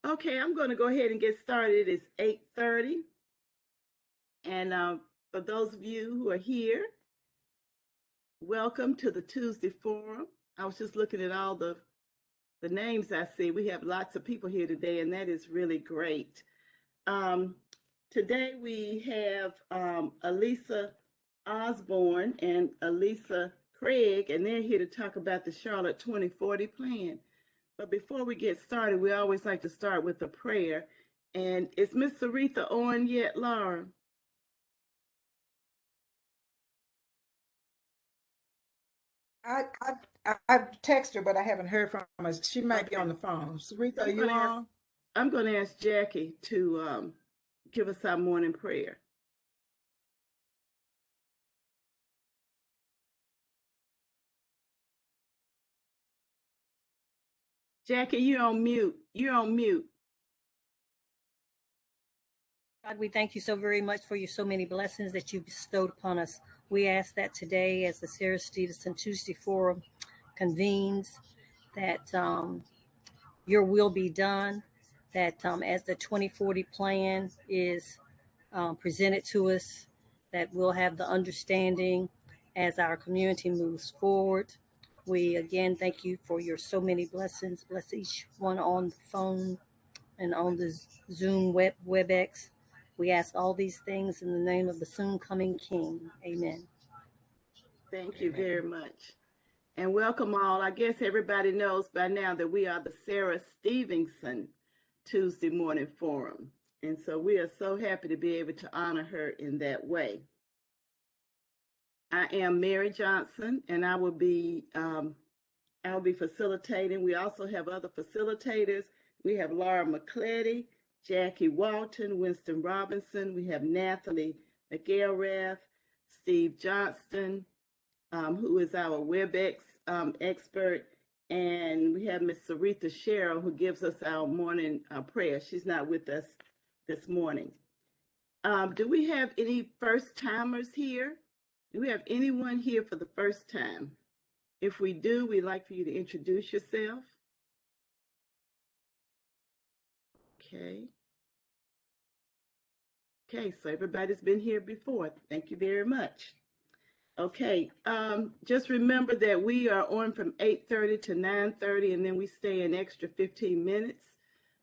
Okay, I'm going to go ahead and get started. It's 8:30. And for those of you who are here, welcome to the Tuesday Forum. I was just looking at all the names I see. We have lots of people here today, and that is really great. Today we have Alysia Osborne and Alysia Craig, and they're here to talk about the Charlotte 2040 plan. But before we get started, we always like to start with a prayer. And is Miss Aretha on yet, Laura? I've texted her, but I haven't heard from her. She might be on the phone. Sarita, are you on? I'm going to ask Jackie to give us our morning prayer. Jackie, you're on mute. You're on mute. God, we thank you so very much for your so many blessings that you bestowed upon us. We ask that today, as the Sarah Stevenson Tuesday Forum convenes, that your will be done, that as the 2040 plan is presented to us, that we'll have the understanding as our community moves forward. We again thank you for your so many blessings. Bless each one on the phone and on the Zoom WebEx. We ask all these things in the name of the soon coming King. Amen. Thank you very much. And welcome all. I guess everybody knows by now that we are the Sarah Stevenson Tuesday Morning Forum. And so we are so happy to be able to honor her in that way. I am Mary Johnson, and I will be facilitating. We also have other facilitators. We have Laura McCletty, Jackie Walton, Winston Robinson. We have Nathalie McElrath, Steve Johnston, who is our WebEx expert. And we have Miss Aretha Sherrill, who gives us our morning prayer. She's not with us this morning. Do we have any first timers here? Do we have anyone here for the first time? If we do, we'd like for you to introduce yourself. Okay. Okay, so everybody's been here before. Thank you very much. Okay, just remember that we are on from 8:30 to 9:30, and then we stay an extra 15 minutes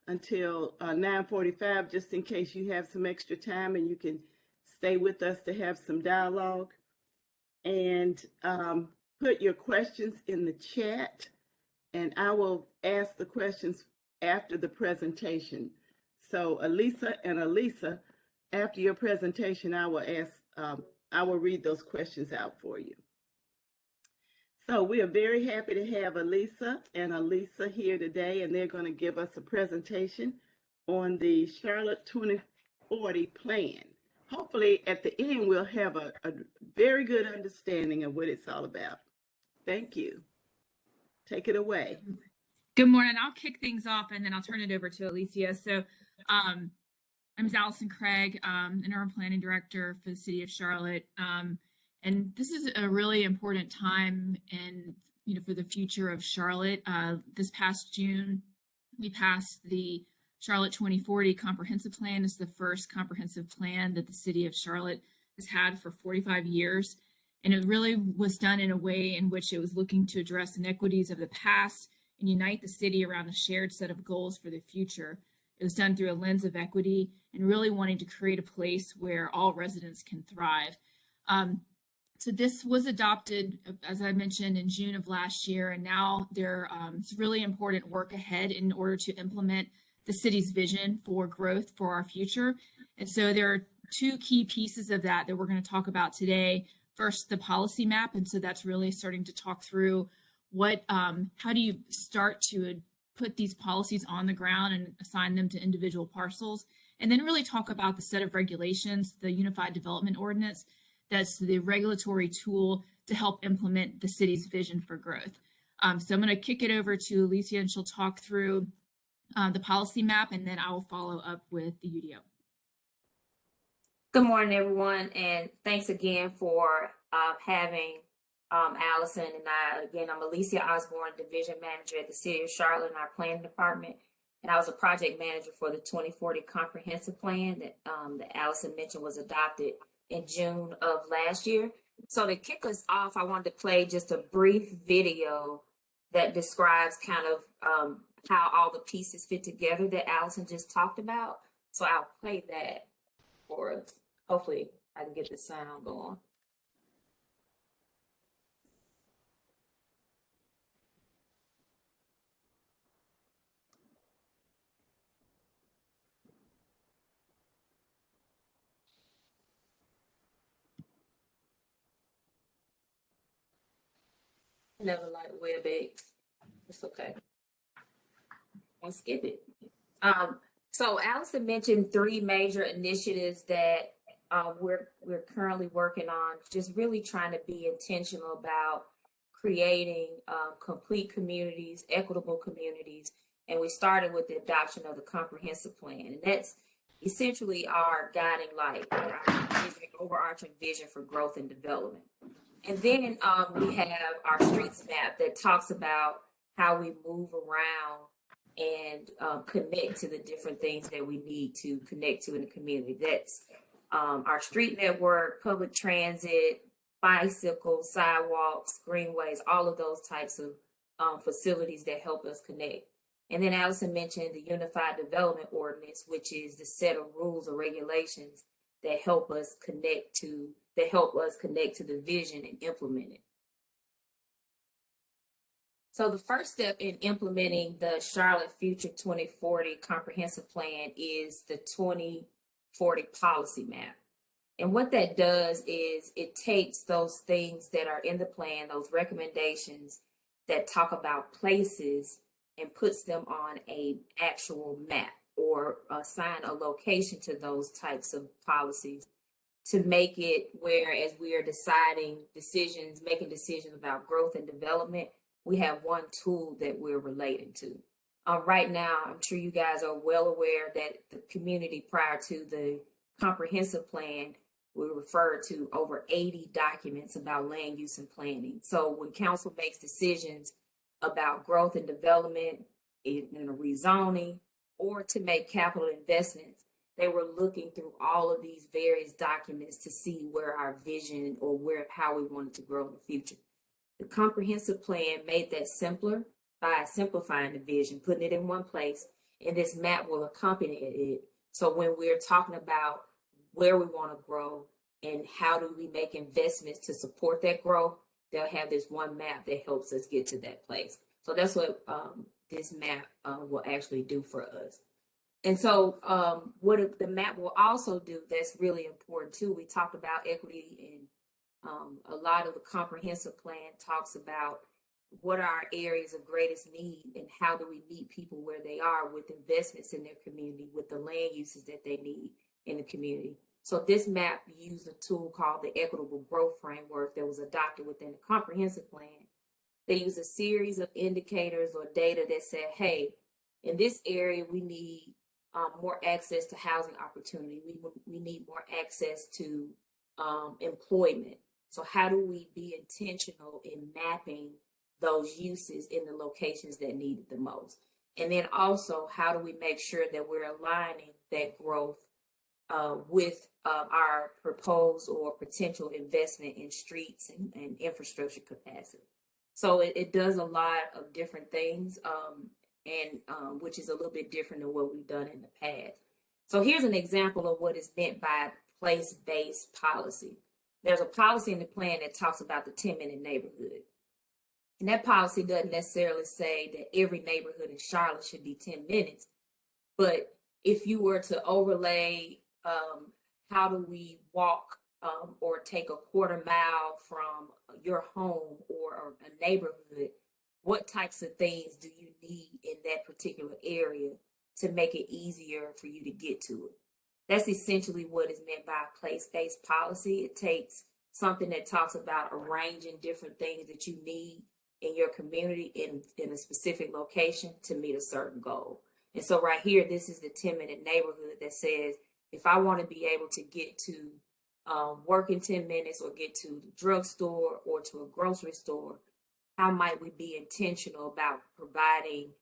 until 9:45, just in case you have some extra time and you can stay with us to have some dialogue. And put your questions in the chat, and I will ask the questions after the presentation. So Alysia and Alysia, after your presentation, I will read those questions out for you. So we are very happy to have Alysia and Alysia here today, and they're going to give us a presentation on the Charlotte 2040 plan. Hopefully at the end, we'll have a very good understanding of what it's all about. Thank you. Take it away. Good morning. I'll kick things off and then I'll turn it over to Alysia. So I'm Alyson Craig, Interim Planning Director for the City of Charlotte. And this is a really important time for the future of Charlotte. This past June, we passed the Charlotte 2040 Comprehensive Plan. Is the first comprehensive plan that the City of Charlotte has had for 45 years. And it really was done in a way in which it was looking to address inequities of the past and unite the city around a shared set of goals for the future. It was done through a lens of equity and really wanting to create a place where all residents can thrive. So this was adopted, as I mentioned, in June of last year, and now there's really important work ahead in order to implement the city's vision for growth for our future. And so there are two key pieces of that we're going to talk about today. First, the policy map, and so that's really starting to talk through how do you start to put these policies on the ground and assign them to individual parcels, and then really talk about the set of regulations, the Unified Development Ordinance, that's the regulatory tool to help implement the city's vision for growth. So I'm going to kick it over to Alysia, and she'll talk through the policy map, and then I will follow up with the UDO. Good morning, everyone, and thanks again for having Alyson and I. Again, I'm Alysia Osborne, Division Manager at the City of Charlotte in our Planning Department, and I was a project manager for the 2040 comprehensive plan that Alyson mentioned was adopted in June of last year. So to kick us off, I wanted to play just a brief video that describes kind of how all the pieces fit together that Alyson just talked about. So I'll play that for us. Hopefully I can get the sound going. Never like WebEx. It's okay. I'll skip it. So Alyson mentioned 3 major initiatives that we're currently working on, just really trying to be intentional about creating complete communities, equitable communities. And we started with the adoption of the comprehensive plan. And that's essentially our guiding light, our overarching vision for growth and development. And then we have our streets map that talks about how we move around and connect to the different things that we need to connect to in the community. That's our street network, public transit, bicycles, sidewalks, greenways, all of those types of facilities that help us connect. And then Alyson mentioned the Unified Development Ordinance, which is the set of rules or regulations that help us connect to the vision and implement it. So the first step in implementing the Charlotte Future 2040 Comprehensive Plan is the 2040 Policy Map. And what that does is it takes those things that are in the plan, those recommendations that talk about places, and puts them on an actual map or assign a location to those types of policies to make it where, as we are making decisions about growth and development, we have one tool that we're relating to. Right now, I'm sure you guys are well aware that the community prior to the comprehensive plan, we referred to over 80 documents about land use and planning. So when council makes decisions about growth and development in a rezoning or to make capital investments, they were looking through all of these various documents to see where our vision or how we wanted to grow in the future. The comprehensive plan made that simpler by simplifying the vision, putting it in one place, and this map will accompany it. So when we're talking about where we want to grow and how do we make investments to support that growth, they'll have this one map that helps us get to that place. So that's what this map will actually do for us. And so what the map will also do that's really important too, we talked about equity, and a lot of the comprehensive plan talks about what are our areas of greatest need and how do we meet people where they are with investments in their community, with the land uses that they need in the community. So this map used a tool called the Equitable Growth Framework that was adopted within the comprehensive plan. They use a series of indicators or data that said, hey, in this area, we need more access to housing opportunity. We need more access to employment. So how do we be intentional in mapping those uses in the locations that need it the most? And then also, how do we make sure that we're aligning that growth with our proposed or potential investment in streets and infrastructure capacity? So it does a lot of different things, and which is a little bit different than what we've done in the past. So here's an example of what is meant by place-based policy. There's a policy in the plan that talks about the 10-minute neighborhood. And that policy doesn't necessarily say that every neighborhood in Charlotte should be 10 minutes. But if you were to overlay how do we walk or take a quarter mile from your home or a neighborhood, what types of things do you need in that particular area to make it easier for you to get to it? That's essentially what is meant by place-based policy. It takes something that talks about arranging different things that you need in your community in a specific location to meet a certain goal. And so right here, this is the 10-minute neighborhood that says, if I want to be able to get to work in 10 minutes or get to the drugstore or to a grocery store, how might we be intentional about providing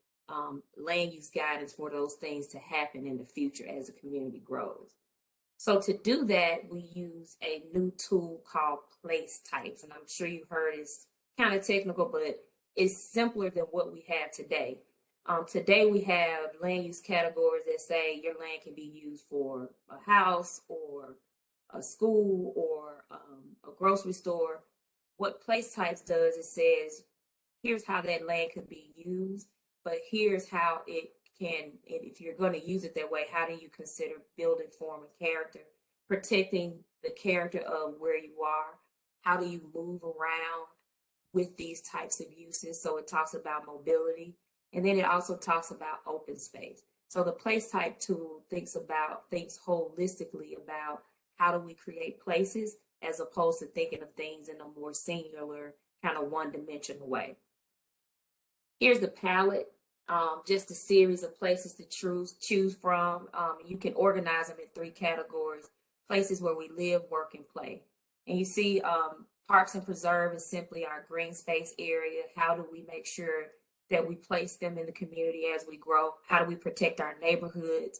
land use guidance for those things to happen in the future as the community grows. So to do that, we use a new tool called place types. And I'm sure you've heard it's kind of technical, but it's simpler than what we have today. Today we have land use categories that say your land can be used for a house or a school or a grocery store. What place types does, it says, here's how that land could be used, but here's how it can, if you're going to use it that way, how do you consider building form and character, protecting the character of where you are? How do you move around with these types of uses? So it talks about mobility. And then it also talks about open space. So the place type tool thinks holistically about how do we create places as opposed to thinking of things in a more singular, kind of one-dimensional way. Here's the palette, just a series of places to choose from. You can organize them in 3 categories: places where we live, work, and play. And you see parks and preserve is simply our green space area. How do we make sure that we place them in the community as we grow? How do we protect our neighborhoods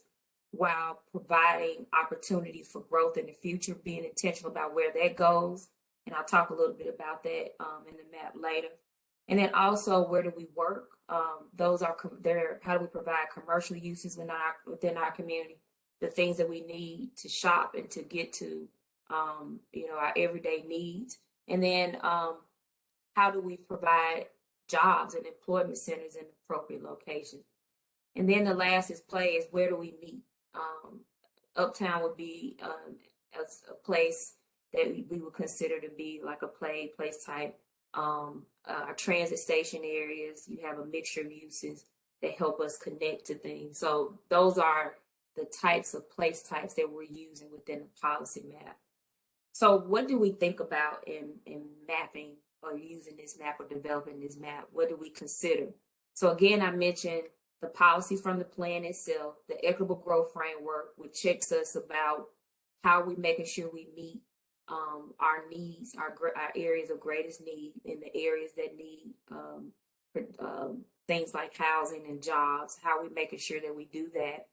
while providing opportunities for growth in the future, being intentional about where that goes? And I'll talk a little bit about that in the map later. And then also, where do we work? Those are how do we provide commercial uses within our community, the things that we need to shop and to get to, our everyday needs. And then how do we provide jobs and employment centers in appropriate locations? And then the last is play, is where do we meet? Uptown would be a place that we would consider to be like a place type. Our transit station areas, you have a mixture of uses that help us connect to things. So those are the types of place types that we're using within the policy map. So what do we think about in mapping or using this map or developing this map? What do we consider? So again, I mentioned the policy from the plan itself, the equitable growth framework, which checks us about how are we making sure we meet our needs, our areas of greatest need, in the areas that need things like housing and jobs. How are we making sure that we do that?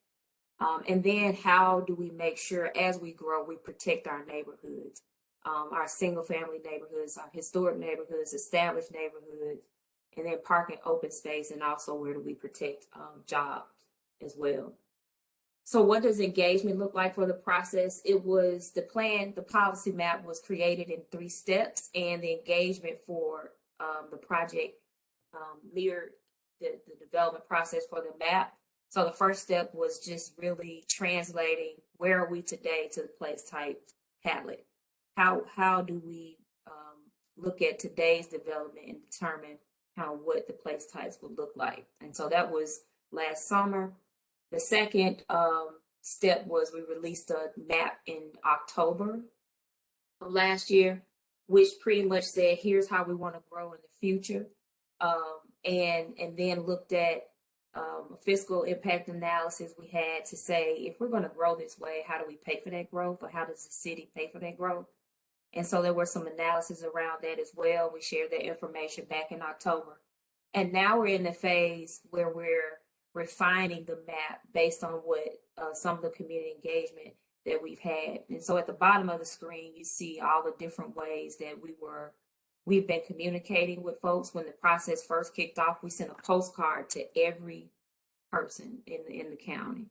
And then how do we make sure as we grow, we protect our neighborhoods, our single family neighborhoods, our historic neighborhoods, established neighborhoods, and then park and open space, and also where do we protect jobs as well. So what does engagement look like for the process? It was the plan, the policy map was created in 3 steps, and the engagement for the project mirrored the development process for the map. So the first step was just really translating where are we today to the place type palette. How do we look at today's development and determine what the place types would look like? And so that was last summer. The second step was we released a map in October of last year, which pretty much said, here's how we want to grow in the future. And then looked at fiscal impact analysis we had to say, if we're going to grow this way, how do we pay for that growth, or how does the city pay for that growth? And so there were some analysis around that as well. We shared that information back in October. And now we're in the phase where we're refining the map based on what some of the community engagement that we've had. And so at the bottom of the screen, you see all the different ways that we've been communicating with folks. When the process first kicked off, we sent a postcard to every person in the county.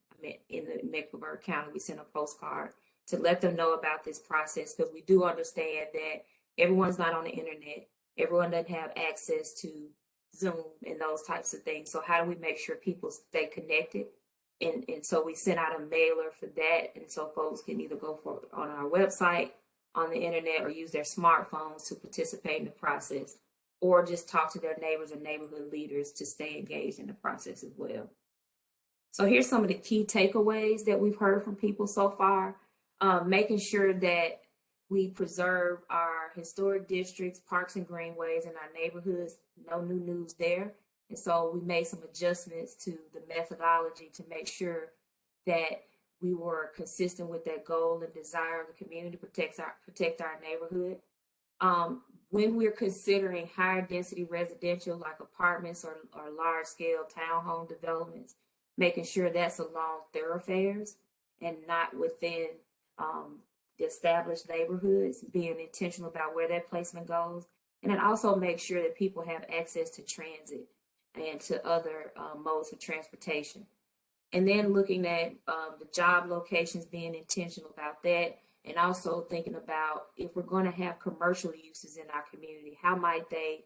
In the Mecklenburg County, we sent a postcard to let them know about this process, because we do understand that everyone's not on the internet. Everyone doesn't have access to Zoom and those types of things. So how do we make sure people stay connected? And so we sent out a mailer for that. And so folks can either go on our website, on the internet, or use their smartphones to participate in the process, or just talk to their neighbors or neighborhood leaders to stay engaged in the process as well. So here's some of the key takeaways that we've heard from people so far. Making sure that we preserve our historic districts, parks and greenways in our neighborhoods. No new news there. And so we made some adjustments to the methodology to make sure that we were consistent with that goal and desire of the community to protect our neighborhood. when we're considering higher density residential like apartments or large scale townhome developments, making sure that's along thoroughfares and not within the established neighborhoods, being intentional about where that placement goes. And then also make sure that people have access to transit and to other modes of transportation. And then looking at the job locations, being intentional about that, and also thinking about if we're going to have commercial uses in our community, how might they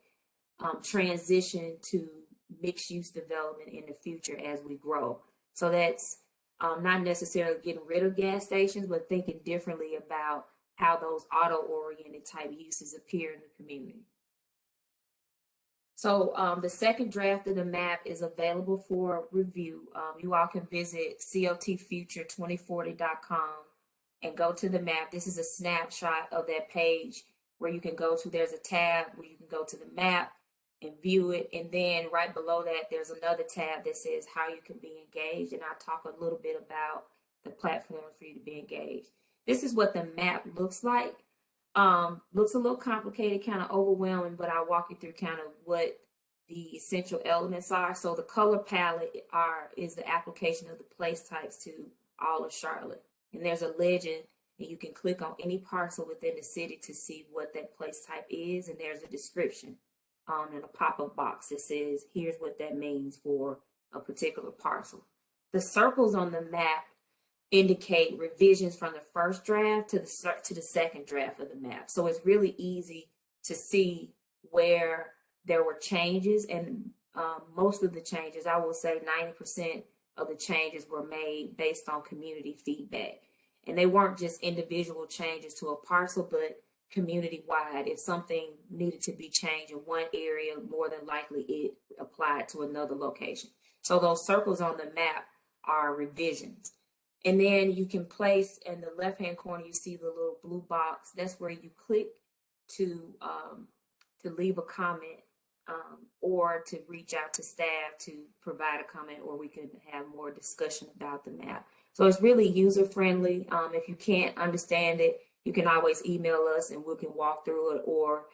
transition to mixed use development in the future as we grow. So that's not necessarily getting rid of gas stations, but thinking differently about how those auto-oriented type uses appear in the community. So the second draft of the map is available for review. You all can visit cotfuture2040.com and go to the map. This is a snapshot of that page where you can go to, there's a tab where you can go to the map and view it. And then right below that, there's another tab that says how you can be engaged. And I'll talk a little bit about the platform for you to be engaged. This is what the map looks like. Looks a little complicated, kind of overwhelming, but I'll walk you through kind of what the essential elements are. So the color palette is the application of the place types to all of Charlotte. And there's a legend, and you can click on any parcel within the city to see what that place type is. And there's a description in a pop-up box that says, here's what that means for a particular parcel. The circles on the map indicate revisions from the first draft to the second draft of the map. So it's really easy to see where there were changes, and most of the changes, I will say 90% of the changes were made based on community feedback. And they weren't just individual changes to a parcel, but community-wide. If something needed to be changed in one area, more than likely it applied to another location. So those circles on the map are revisions. And then you can place in the left-hand corner, you see the little blue box. That's where you click to leave a comment or to reach out to staff to provide a comment, or we can have more discussion about the map. So it's really user-friendly. If you can't understand it, you can always email us and we can walk through it, or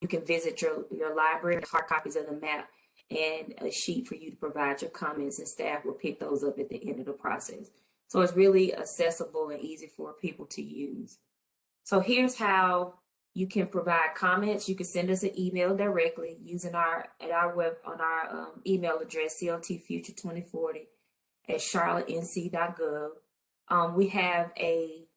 you can visit your library, hard copies of the map, and a sheet for you to provide your comments, and staff will pick those up at the end of the process. So it's really accessible and easy for people to use. So here's how you can provide comments. You can send us an email directly using our email address, cltfuture2040@charlottenc.gov. We have a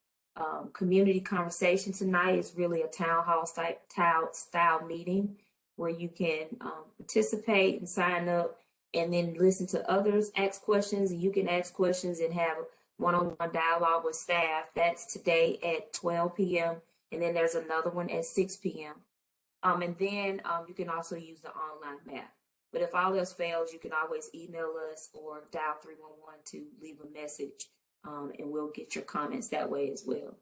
community conversation tonight. It's really a town hall style meeting where you can participate and sign up and then listen to others ask questions, and you can ask questions and have one-on-one dialogue with staff. That's today at 12 p.m. and then there's another one at 6 p.m. And then you can also use the online map. But if all else fails, you can always email us or dial 311 to leave a message, and we'll get your comments that way as well.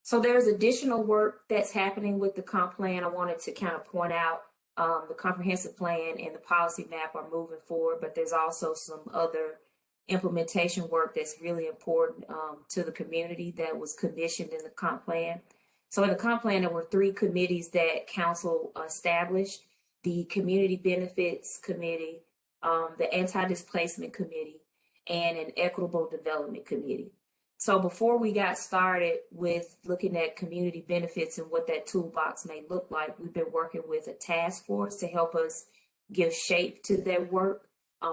So there's additional work that's happening with the comp plan. I wanted to kind of point out the comprehensive plan and the policy map are moving forward, but there's also some other implementation work that's really important to the community that was commissioned in the comp plan. So in the comp plan, there were 3 committees that council established: the Community Benefits Committee, the Anti-Displacement Committee, and an Equitable Development Committee. So before we got started with looking at community benefits and what that toolbox may look like, we've been working with a task force to help us give shape to that work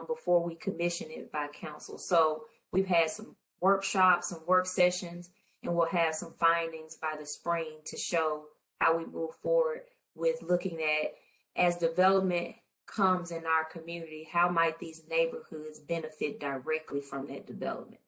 before we commission it by council. So we've had some workshops, some work sessions, and we'll have some findings by the spring to show how we move forward with looking at, as development comes in our community, how might these neighborhoods benefit directly from that development?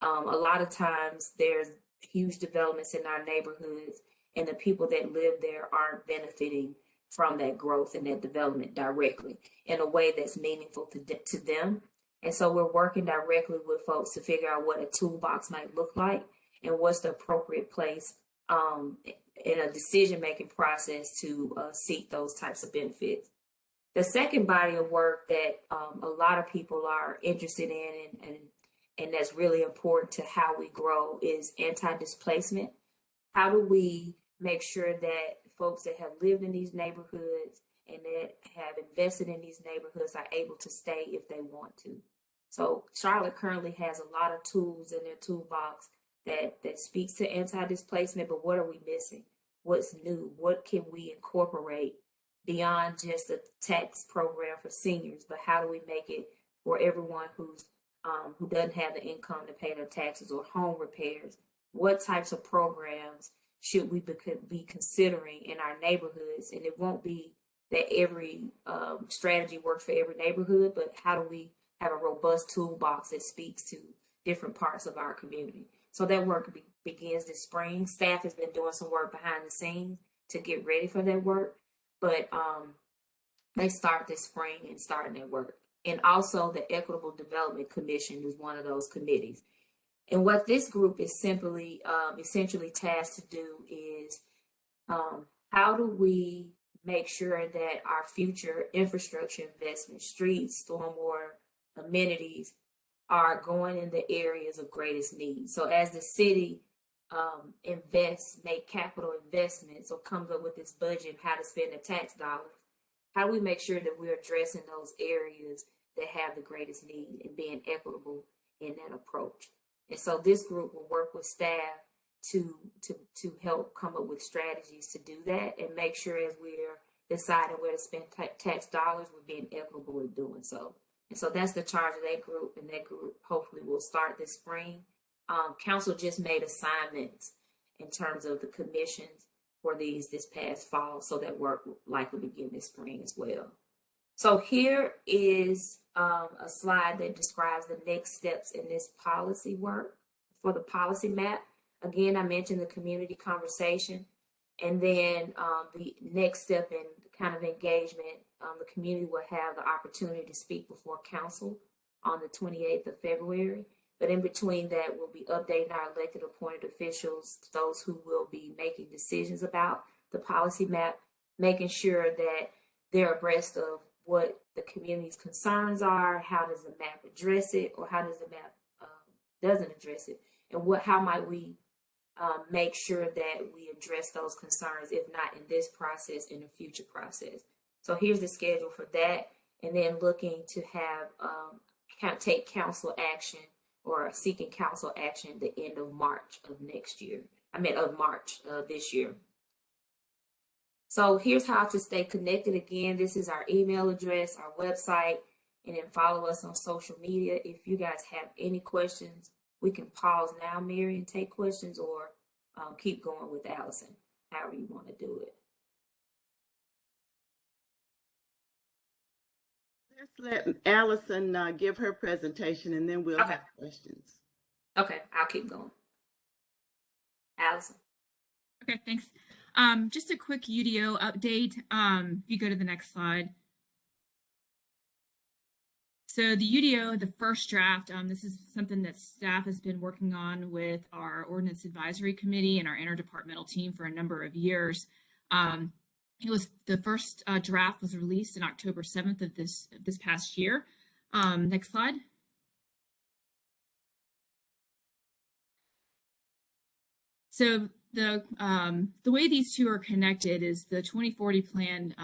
A lot of times there's huge developments in our neighborhoods, and the people that live there aren't benefiting from that growth and that development directly in a way that's meaningful to them. And so we're working directly with folks to figure out what a toolbox might look like and what's the appropriate place in a decision-making process to seek those types of benefits. The second body of work that a lot of people are interested in and that's really important to how we grow is anti-displacement. How do we make sure that folks that have lived in these neighborhoods and that have invested in these neighborhoods are able to stay if they want to. So Charlotte currently has a lot of tools in their toolbox that speaks to anti-displacement, but what are we missing? What's new? What can we incorporate beyond just a tax program for seniors, but how do we make it for everyone who doesn't have the income to pay their taxes or home repairs? What types of programs should we be considering in our neighborhoods? And it won't be that every strategy works for every neighborhood, but how do we have a robust toolbox that speaks to different parts of our community? So that work begins this spring. Staff has been doing some work behind the scenes to get ready for that work, but they start this spring and starting their work. And also the Equitable Development Commission is one of those committees. And what this group is simply essentially tasked to do is how do we make sure that our future infrastructure investments, streets, stormwater, amenities, are going in the areas of greatest need. So as the city make capital investments or comes up with this budget, how to spend the tax dollars, how do we make sure that we're addressing those areas that have the greatest need and being equitable in that approach? And so this group will work with staff to help come up with strategies to do that and make sure as we're deciding where to spend tax dollars, we're being equitable in doing so. And so that's the charge of that group, and that group hopefully will start this spring. Council just made assignments in terms of the commissions for this past fall, so that work will likely begin this spring as well. So here is a slide that describes the next steps in this policy work for the policy map. Again, I mentioned the community conversation, and then the next step in kind of engagement, the community will have the opportunity to speak before council on the 28th of February. But in between that, we'll be updating our elected appointed officials, those who will be making decisions about the policy map, making sure that they're abreast of what the community's concerns are, how does the map address it, or how does the map doesn't address it, and how might we make sure that we address those concerns, if not in this process, in a future process. So here's the schedule for that, and then looking to have take council action or seeking council action at the end of March of next year. Of March this year. So here's how to stay connected. Again, this is our email address, our website, and then follow us on social media. If you guys have any questions, we can pause now, Mary, and take questions, or keep going with Alyson, however you want to do it. Let's let Alyson give her presentation, and then we'll have questions. Okay, I'll keep going. Alyson. Okay, thanks. Just a quick UDO update. If you go to the next slide. So the UDO, the first draft, this is something that staff has been working on with our Ordinance Advisory Committee and our interdepartmental team for a number of years. The first draft was released on October 7th of this past year. Next slide. So the way these two are connected is the 2040 plan.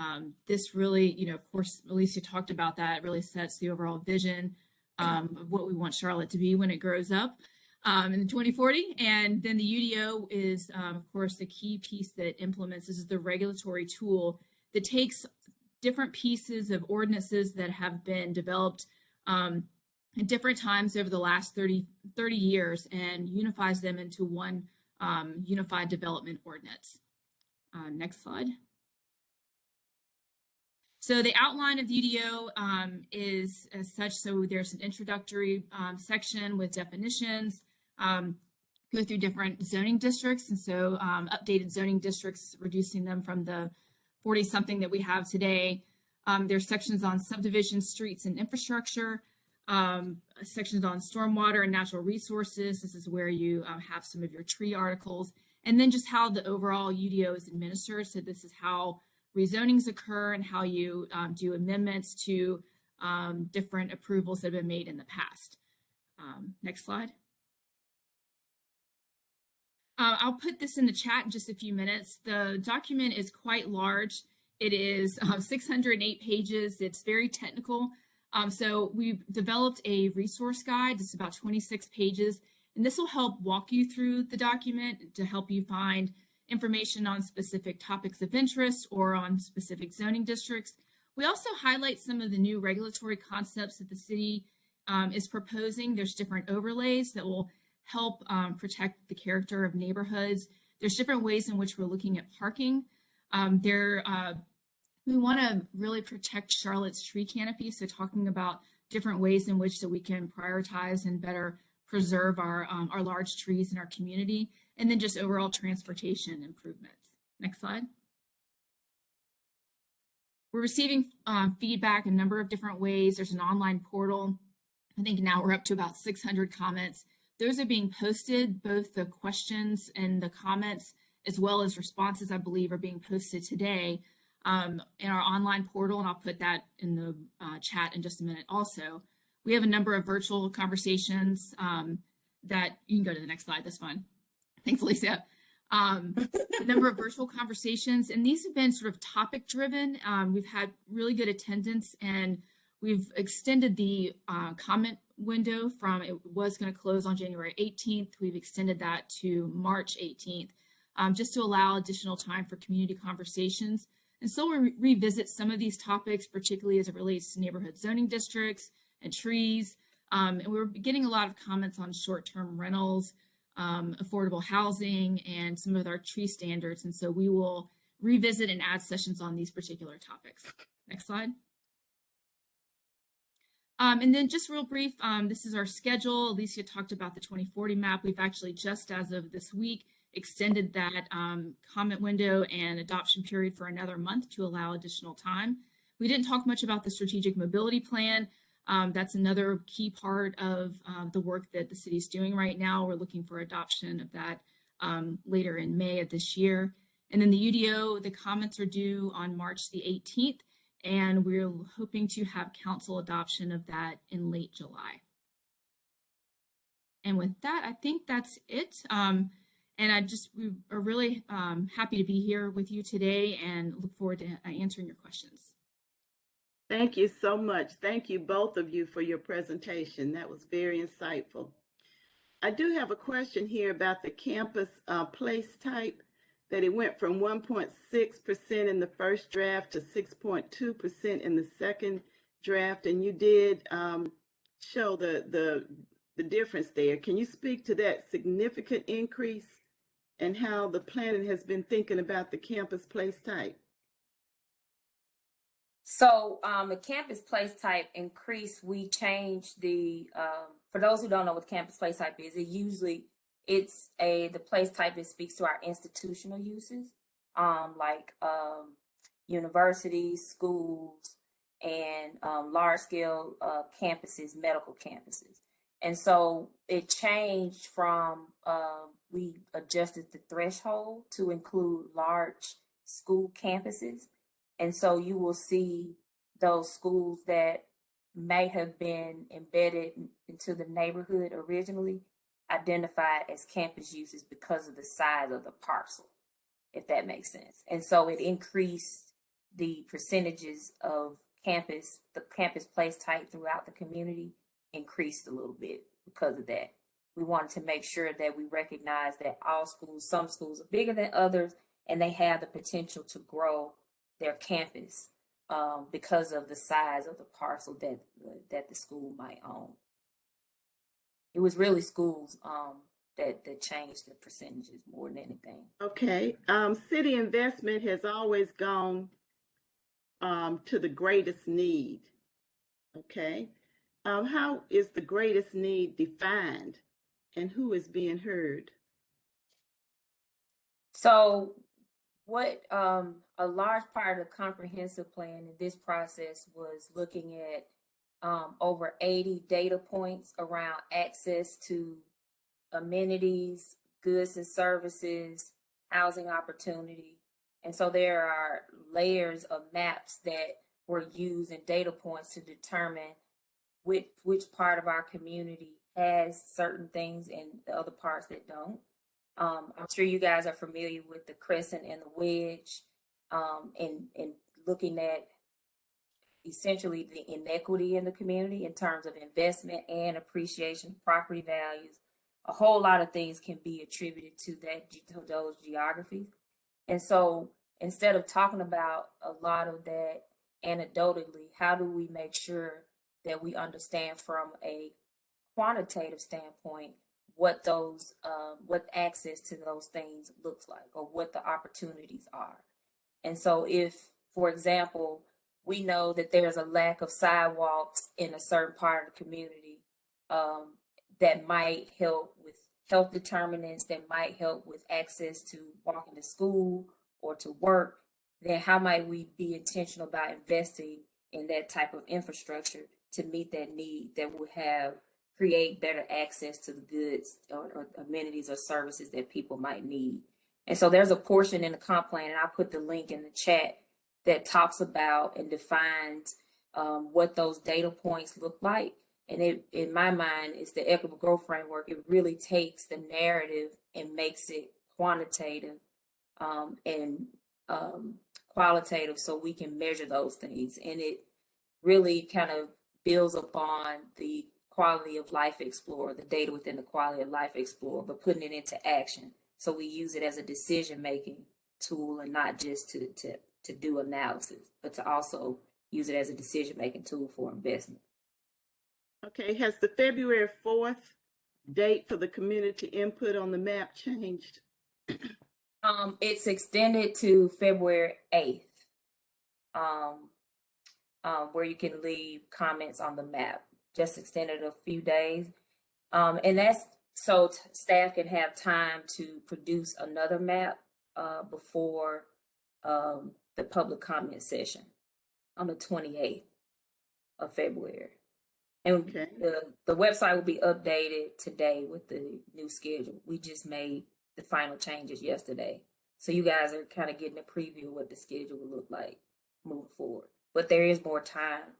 This really, of course, Alysia talked about that. It really sets the overall vision of what we want Charlotte to be when it grows up in the 2040. And then the UDO is, of course, the key piece that implements. This is the regulatory tool that takes different pieces of ordinances that have been developed at different times over the last 30 years and unifies them into one unified development ordinance. Next slide. So the outline of the UDO is as such. So there's an introductory section with definitions, go through different zoning districts, and so updated zoning districts, reducing them from the 40-something that we have today. There's sections on subdivisions, streets, and infrastructure. Sections on stormwater and natural resources. This is where you have some of your tree articles, and then just how the overall UDO is administered. So this is how rezonings occur and how you do amendments to different approvals that have been made in the past. Next slide. I'll put this in the chat in just a few minutes. The document is quite large. It is 608 pages. It's very technical. So we've developed a resource guide. It's about 26 pages, and this will help walk you through the document to help you find information on specific topics of interest or on specific zoning districts. We also highlight some of the new regulatory concepts that the city is proposing. There's different overlays that will help protect the character of neighborhoods. There's different ways in which we're looking at parking. We want to really protect Charlotte's tree canopy, so talking about different ways in which that we can prioritize and better preserve our large trees in our community, and then just overall transportation improvements. Next slide. We're receiving feedback a number of different ways. There's an online portal. I think now we're up to about 600 comments. Those are being posted, both the questions and the comments, as well as responses, I believe, are being posted today in our online portal, and I'll put that in the chat in just a minute also. We have a number of virtual conversations that, you can go to the next slide, that's fine. Thanks, Alysia. A number of virtual conversations, and these have been sort of topic driven. We've had really good attendance, and we've extended the comment window from, it was going to close on January 18th. We've extended that to March 18th, just to allow additional time for community conversations. And so we'll revisit some of these topics, particularly as it relates to neighborhood zoning districts and trees. And we're getting a lot of comments on short-term rentals, affordable housing, and some of our tree standards. And so we will revisit and add sessions on these particular topics. Next slide. And then just real brief, this is our schedule. Alysia talked about the 2040 map. We've actually just as of this week extended that comment window and adoption period for another month to allow additional time. We didn't talk much about the strategic mobility plan. That's another key part of the work that the city is doing right now. We're looking for adoption of that later in May of this year. And then the UDO, the comments are due on March the 18th, and we're hoping to have council adoption of that in late July. And with that, I think that's it. And we are really happy to be here with you today and look forward to answering your questions. Thank you so much. Thank you, both of you, for your presentation. That was very insightful. I do have a question here about the campus place type, that it went from 1.6% in the first draft to 6.2% in the second draft, and you did show the difference there. Can you speak to that significant increase and how the planning has been thinking about the campus place type? So the campus place type increase, we changed the, for those who don't know what campus place type is, it's the place type that speaks to our institutional uses, like universities, schools, and large scale campuses, medical campuses. And so it changed from, we adjusted the threshold to include large school campuses. And so you will see those schools that may have been embedded into the neighborhood originally identified as campus uses because of the size of the parcel, if that makes sense. And so it increased the percentages of campus, the campus place type throughout the community increased a little bit because of that. We wanted to make sure that we recognize that all schools, some schools are bigger than others, and they have the potential to grow their campus because of the size of the parcel that the school might own. It was really schools that changed the percentages more than anything. Okay. City investment has always gone to the greatest need. Okay. How is the greatest need defined, and who is being heard? So what a large part of the comprehensive plan in this process was looking at over 80 data points around access to amenities, goods and services, housing opportunity. And so there are layers of maps that were used and data points to determine which part of our community has certain things and the other parts that don't. I'm sure you guys are familiar with the crescent and the wedge, and looking at essentially the inequity in the community in terms of investment and appreciation of property values. A whole lot of things can be attributed to those geographies. And so instead of talking about a lot of that anecdotally, how do we make sure that we understand from a quantitative standpoint what those what access to those things looks like, or what the opportunities are? And so if, for example, we know that there's a lack of sidewalks in a certain part of the community, that might help with health determinants, that might help with access to walking to school or to work, then how might we be intentional about investing in that type of infrastructure to meet that need, that would create better access to the goods or amenities or services that people might need? And so there's a portion in the comp plan, and I'll put the link in the chat, that talks about and defines what those data points look like. And it, in my mind, is the equitable growth framework. It really takes the narrative and makes it quantitative and qualitative, so we can measure those things. And it really kind of builds upon the quality of life explorer, the data within the quality of life explorer, but putting it into action. So we use it as a decision-making tool, and not just to do analysis, but to also use it as a decision-making tool for investment. Okay, has the February 4th date for the community input on the map changed? It's extended to February 8th, where you can leave comments on the map. Just extended a few days. And that's so staff can have time to produce another map before the public comment session on the 28th of February. And Okay. the website will be updated today with the new schedule. We just made the final changes yesterday. So you guys are kind of getting a preview of what the schedule will look like moving forward. But there is more time,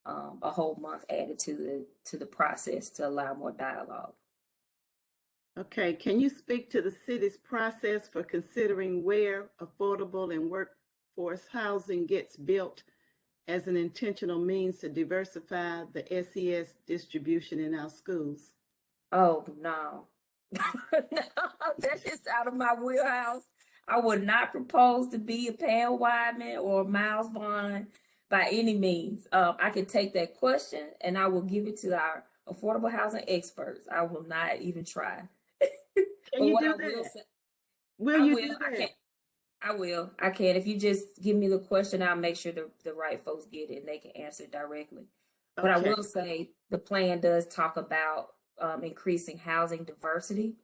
a whole month added to the process to allow more dialogue. Okay, can you speak to the city's process for considering where affordable and workforce housing gets built as an intentional means to diversify the SES distribution in our schools? Oh, no. No, that's just out of my wheelhouse. I would not propose to be a Pam Wyman or Miles Vaughn by any means. I could take that question and I will give it to our affordable housing experts. I will not even try. Can you do that? Will you do that? I will. I can. If you just give me the question, I'll make sure the right folks get it and they can answer directly. But I will say the plan does talk about increasing housing diversity,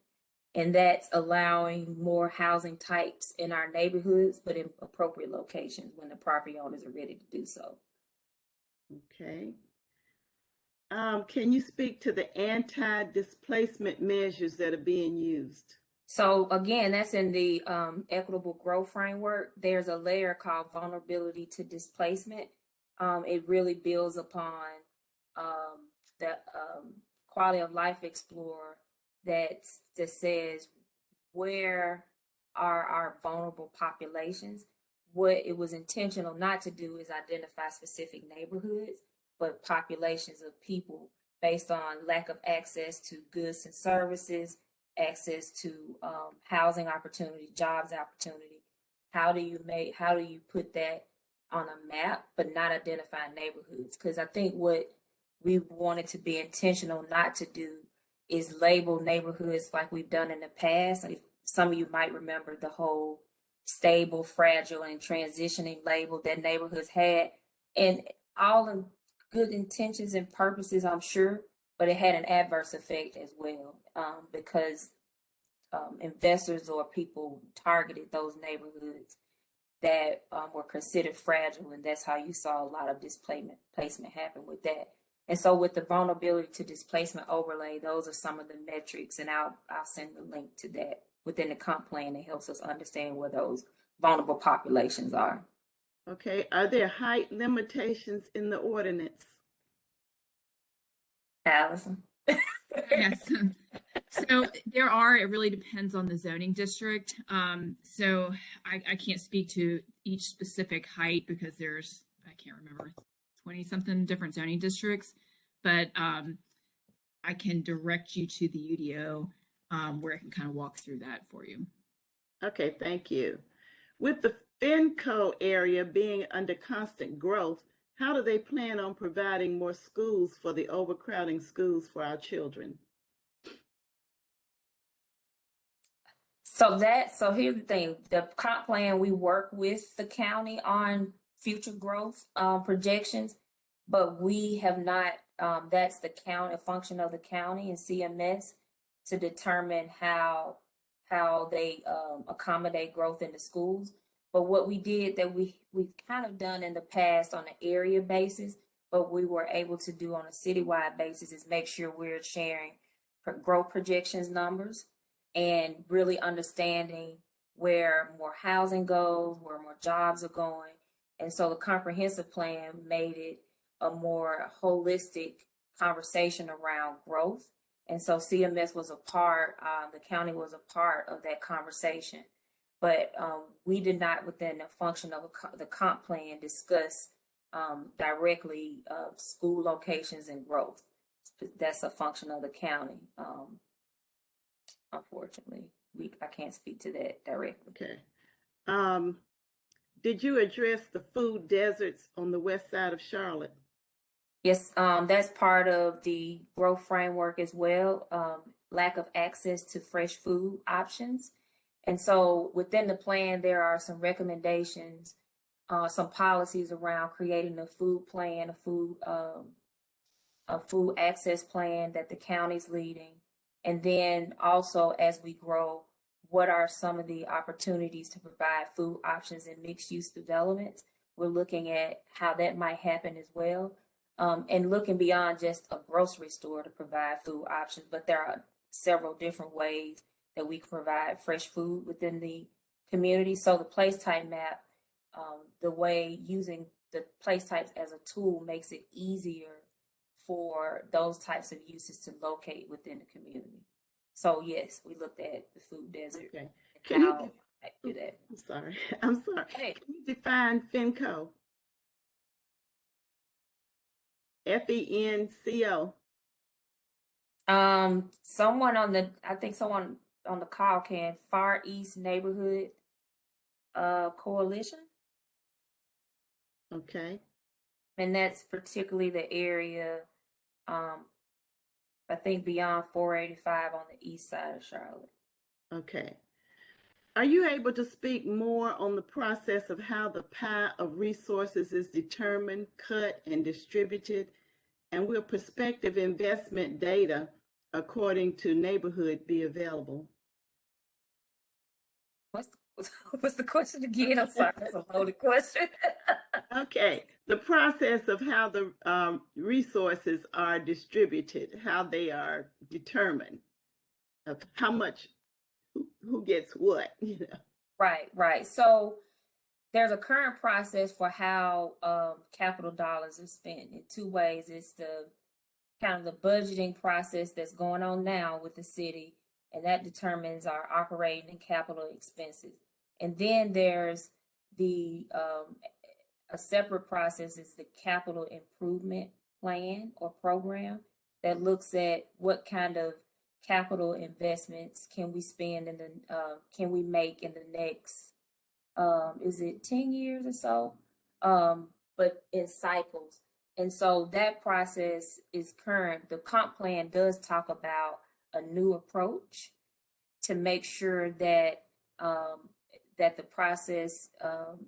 and that's allowing more housing types in our neighborhoods, but in appropriate locations when the property owners are ready to do so. Okay. Can you speak to the anti-displacement measures that are being used? So again, that's in the equitable growth framework. There's a layer called vulnerability to displacement. It really builds upon the quality of life explorer that says where are our vulnerable populations. What it was intentional not to do is identify specific neighborhoods, but populations of people based on lack of access to goods and services, access to housing opportunity, jobs opportunity. How do you put that on a map, but not identify neighborhoods? Because I think what we wanted to be intentional not to do is label neighborhoods like we've done in the past. Like some of you might remember the whole stable, fragile, and transitioning label that neighborhoods had, and all the good intentions and purposes, I'm sure, but it had an adverse effect as well, because investors or people targeted those neighborhoods that were considered fragile, and that's how you saw a lot of displacement happen with that. And so with the vulnerability to displacement overlay, those are some of the metrics, and I'll send the link to that within the comp plan that helps us understand where those vulnerable populations are. Okay, are there height limitations in the ordinance? Alyson? Yes. So there are, it really depends on the zoning district. So I can't speak to each specific height because there's, I can't remember, 20 something different zoning districts, but I can direct you to the UDO where I can kind of walk through that for you. Okay, thank you. With the FinCo area being under constant growth, how do they plan on providing more schools for the overcrowding schools for our children? So here's the thing, the comp plan, we work with the county on future growth projections, but we have not, that's the county, a function of the county and CMS to determine how they accommodate growth in the schools. But what we did that we've kind of done in the past on an area basis, but we were able to do on a citywide basis is make sure we're sharing growth projections numbers and really understanding where more housing goes, where more jobs are going. And so the comprehensive plan made it a more holistic conversation around growth. And so CMS was a part, the county was a part of that conversation. But we did not, within the function of the comp plan, discuss directly school locations and growth. That's a function of the county. Unfortunately, I can't speak to that directly. Okay. Did you address the food deserts on the west side of Charlotte? Yes, that's part of the growth framework as well. Lack of access to fresh food options. And so within the plan, there are some recommendations, some policies around creating a food plan, a food access plan that the county's leading. And then also as we grow, what are some of the opportunities to provide food options in mixed use developments? We're looking at how that might happen as well. And looking beyond just a grocery store to provide food options, but there are several different ways that we can provide fresh food within the community. So the place type map, the way using the place types as a tool makes it easier for those types of uses to locate within the community. So yes, we looked at the food desert. Okay. Can you do that? I'm sorry. I'm sorry. Hey. Can you define FinCo? FENCO. Someone on the call can. Far East Neighborhood Coalition. Okay. And that's particularly the area, I think beyond 485 on the east side of Charlotte. Okay. Are you able to speak more on the process of how the pie of resources is determined, cut, and distributed? And will prospective investment data according to neighborhood be available? What's the question again? I'm sorry, that's a loaded question. Okay, the process of how the resources are distributed, how they are determined, of how much, who gets what, you know. Right. So there's a current process for how capital dollars are spent in two ways. It's the kind of the budgeting process that's going on now with the city, and that determines our operating and capital expenses. And then there's the a separate process is the capital improvement plan or program that looks at what kind of capital investments can we spend in the can we make in the next is it 10 years or so, but in cycles. And so that process is current. The comp plan does talk about a new approach to make sure that that the process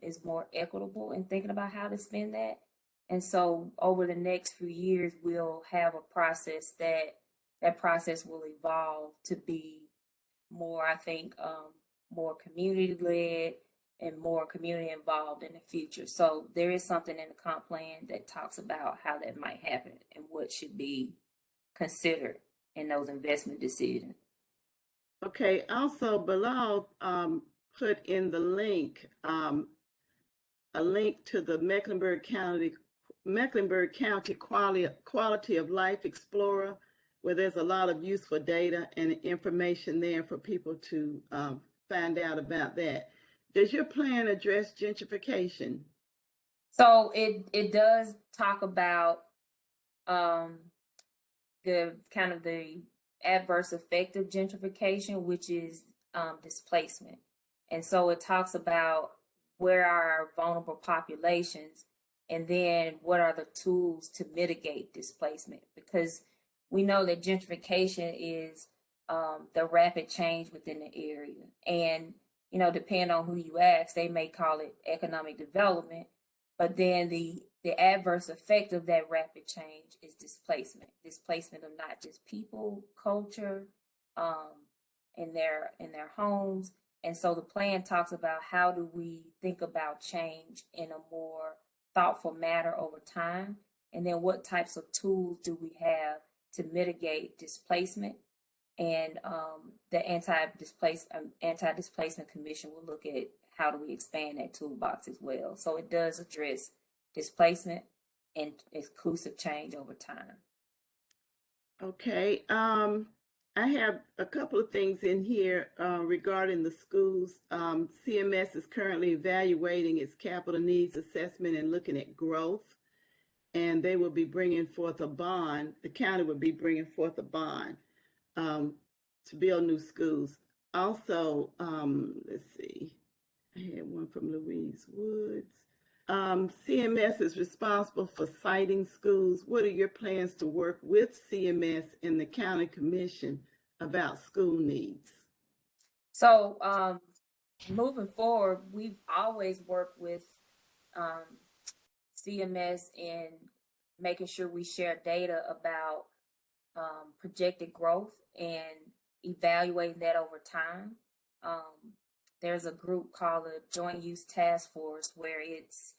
is more equitable in thinking about how to spend that. And so over the next few years, we'll have a process that process will evolve to be more, I think, more community-led and more community involved in the future. So there is something in the comp plan that talks about how that might happen and what should be considered in those investment decisions. Okay, also Bilal put in the link, a link to the Mecklenburg County Quality of Life Explorer where there's a lot of useful data and information there for people to find out about that. Does your plan address gentrification? So it does talk about the kind of the adverse effect of gentrification, which is displacement. And so it talks about where are our vulnerable populations, and then what are the tools to mitigate displacement, because we know that gentrification is the rapid change within the area. And, you know, depending on who you ask, they may call it economic development, but then the adverse effect of that rapid change is displacement of not just people, culture, in their homes. And so the plan talks about how do we think about change in a more thoughtful manner over time, and then what types of tools do we have to mitigate displacement. And the Anti-Displacement Commission will look at how do we expand that toolbox as well. So it does address displacement and inclusive change over time. Okay. I have a couple of things in here regarding the schools. CMS is currently evaluating its capital needs assessment and looking at growth, and they will be bringing forth a bond. The county will be bringing forth a bond to build new schools. Also, let's see, I had one from Louise Woods. CMS is responsible for citing schools. What are your plans to work with CMS and the county commission about school needs? So moving forward, we've always worked with CMS in making sure we share data about projected growth and evaluating that over time. There's a group called the Joint Use Task Force where it's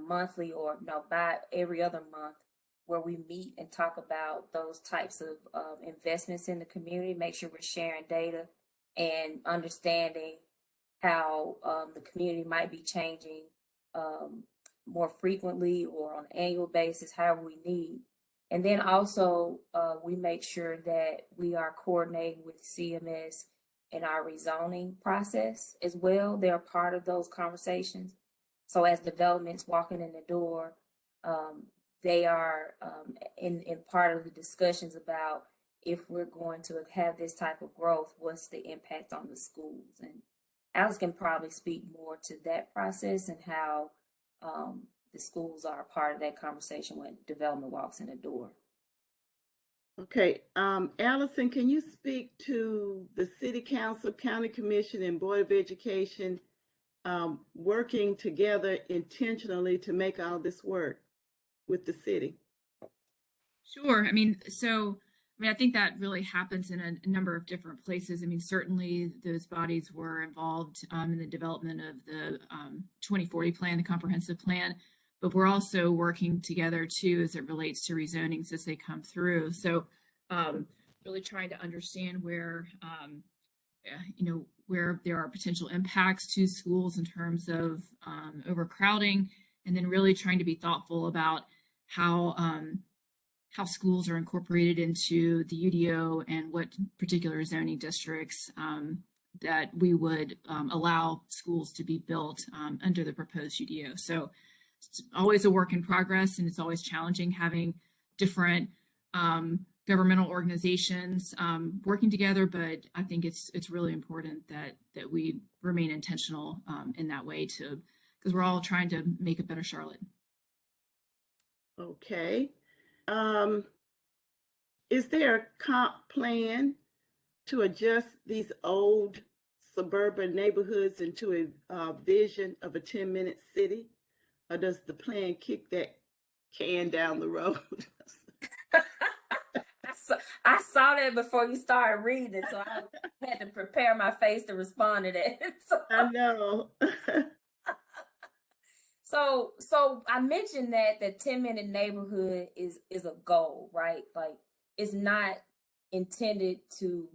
monthly or by every other month, where we meet and talk about those types of investments in the community, make sure we're sharing data and understanding how the community might be changing more frequently or on an annual basis, however we need. And then also we make sure that we are coordinating with CMS in our rezoning process as well. They're part of those conversations. So as developments walking in the door, they are in part of the discussions about if we're going to have this type of growth, what's the impact on the schools? And Alice can probably speak more to that process and how the schools are a part of that conversation when development walks in the door. Okay, Alyson, can you speak to the City Council, County Commission, and Board of Education working together intentionally to make all this work with the city? Sure. I think that really happens in a number of different places. I mean, certainly those bodies were involved in the development of the 2040 plan, the comprehensive plan, but we're also working together too as it relates to rezonings as they come through. So really trying to understand where, where there are potential impacts to schools in terms of overcrowding, and then really trying to be thoughtful about how schools are incorporated into the UDO and what particular zoning districts that we would allow schools to be built under the proposed UDO. So it's always a work in progress, and it's always challenging having different governmental organizations working together. But I think it's really important that we remain intentional in that way because we're all trying to make a better Charlotte. Okay. Is there a comp plan to adjust these old suburban neighborhoods into a vision of a 10-minute city? Or does the plan kick that can down the road? I saw that before you started reading it, so I had to prepare my face to respond to that. I know. So I mentioned that the 10-minute neighborhood is a goal, right? Like, it's not intended to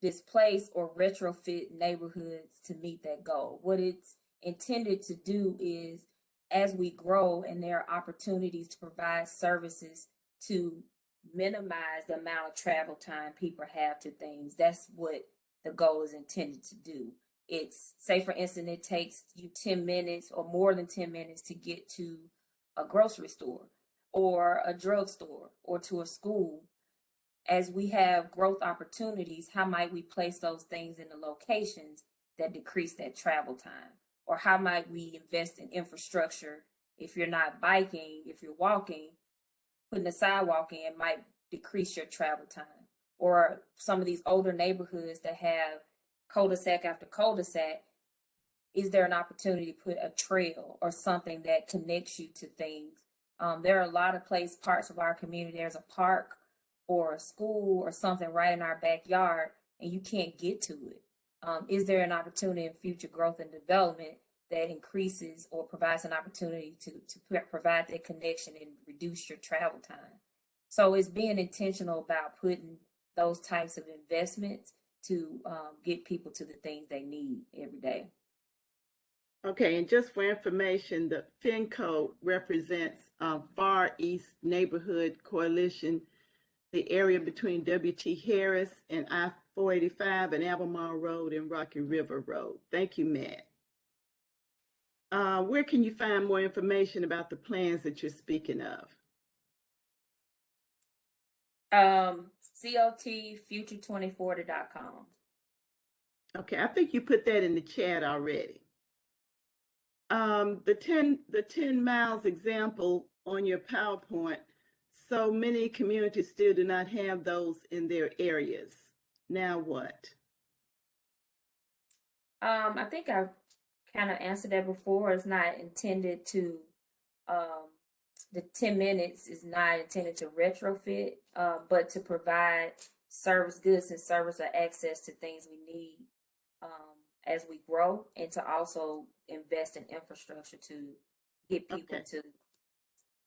displace or retrofit neighborhoods to meet that goal. What it's intended to do is, as we grow and there are opportunities to provide services to minimize the amount of travel time people have to things. That's what the goal is intended to do. It's, say for instance, it takes you 10 minutes or more than 10 minutes to get to a grocery store or a drugstore or to a school. As we have growth opportunities, how might we place those things in the locations that decrease that travel time? Or how might we invest in infrastructure? If you're not biking, if you're walking, putting a sidewalk in might decrease your travel time. Or some of these older neighborhoods that have cul-de-sac after cul-de-sac, is there an opportunity to put a trail or something that connects you to things? There are a lot of parts of our community. There's a park or a school or something right in our backyard, and you can't get to it. Is there an opportunity in future growth and development that increases or provides an opportunity to provide that connection and reduce your travel time? So it's being intentional about putting those types of investments to get people to the things they need every day. Okay, and just for information, the FinCo represents Far East Neighborhood Coalition, the area between W.T. Harris and I-485 and Albemarle Road and Rocky River Road. Thank you, Matt. Where can you find more information about the plans that you're speaking of? COTfuture2040.com. Okay, I think you put that in the chat already. The 10 miles example on your PowerPoint, so many communities still do not have those in their areas. Now what? I think I've kind of answered that before. It's not intended to, the 10 minutes is not intended to retrofit, but to provide goods and service or access to things we need as we grow, and to also invest in infrastructure to get people to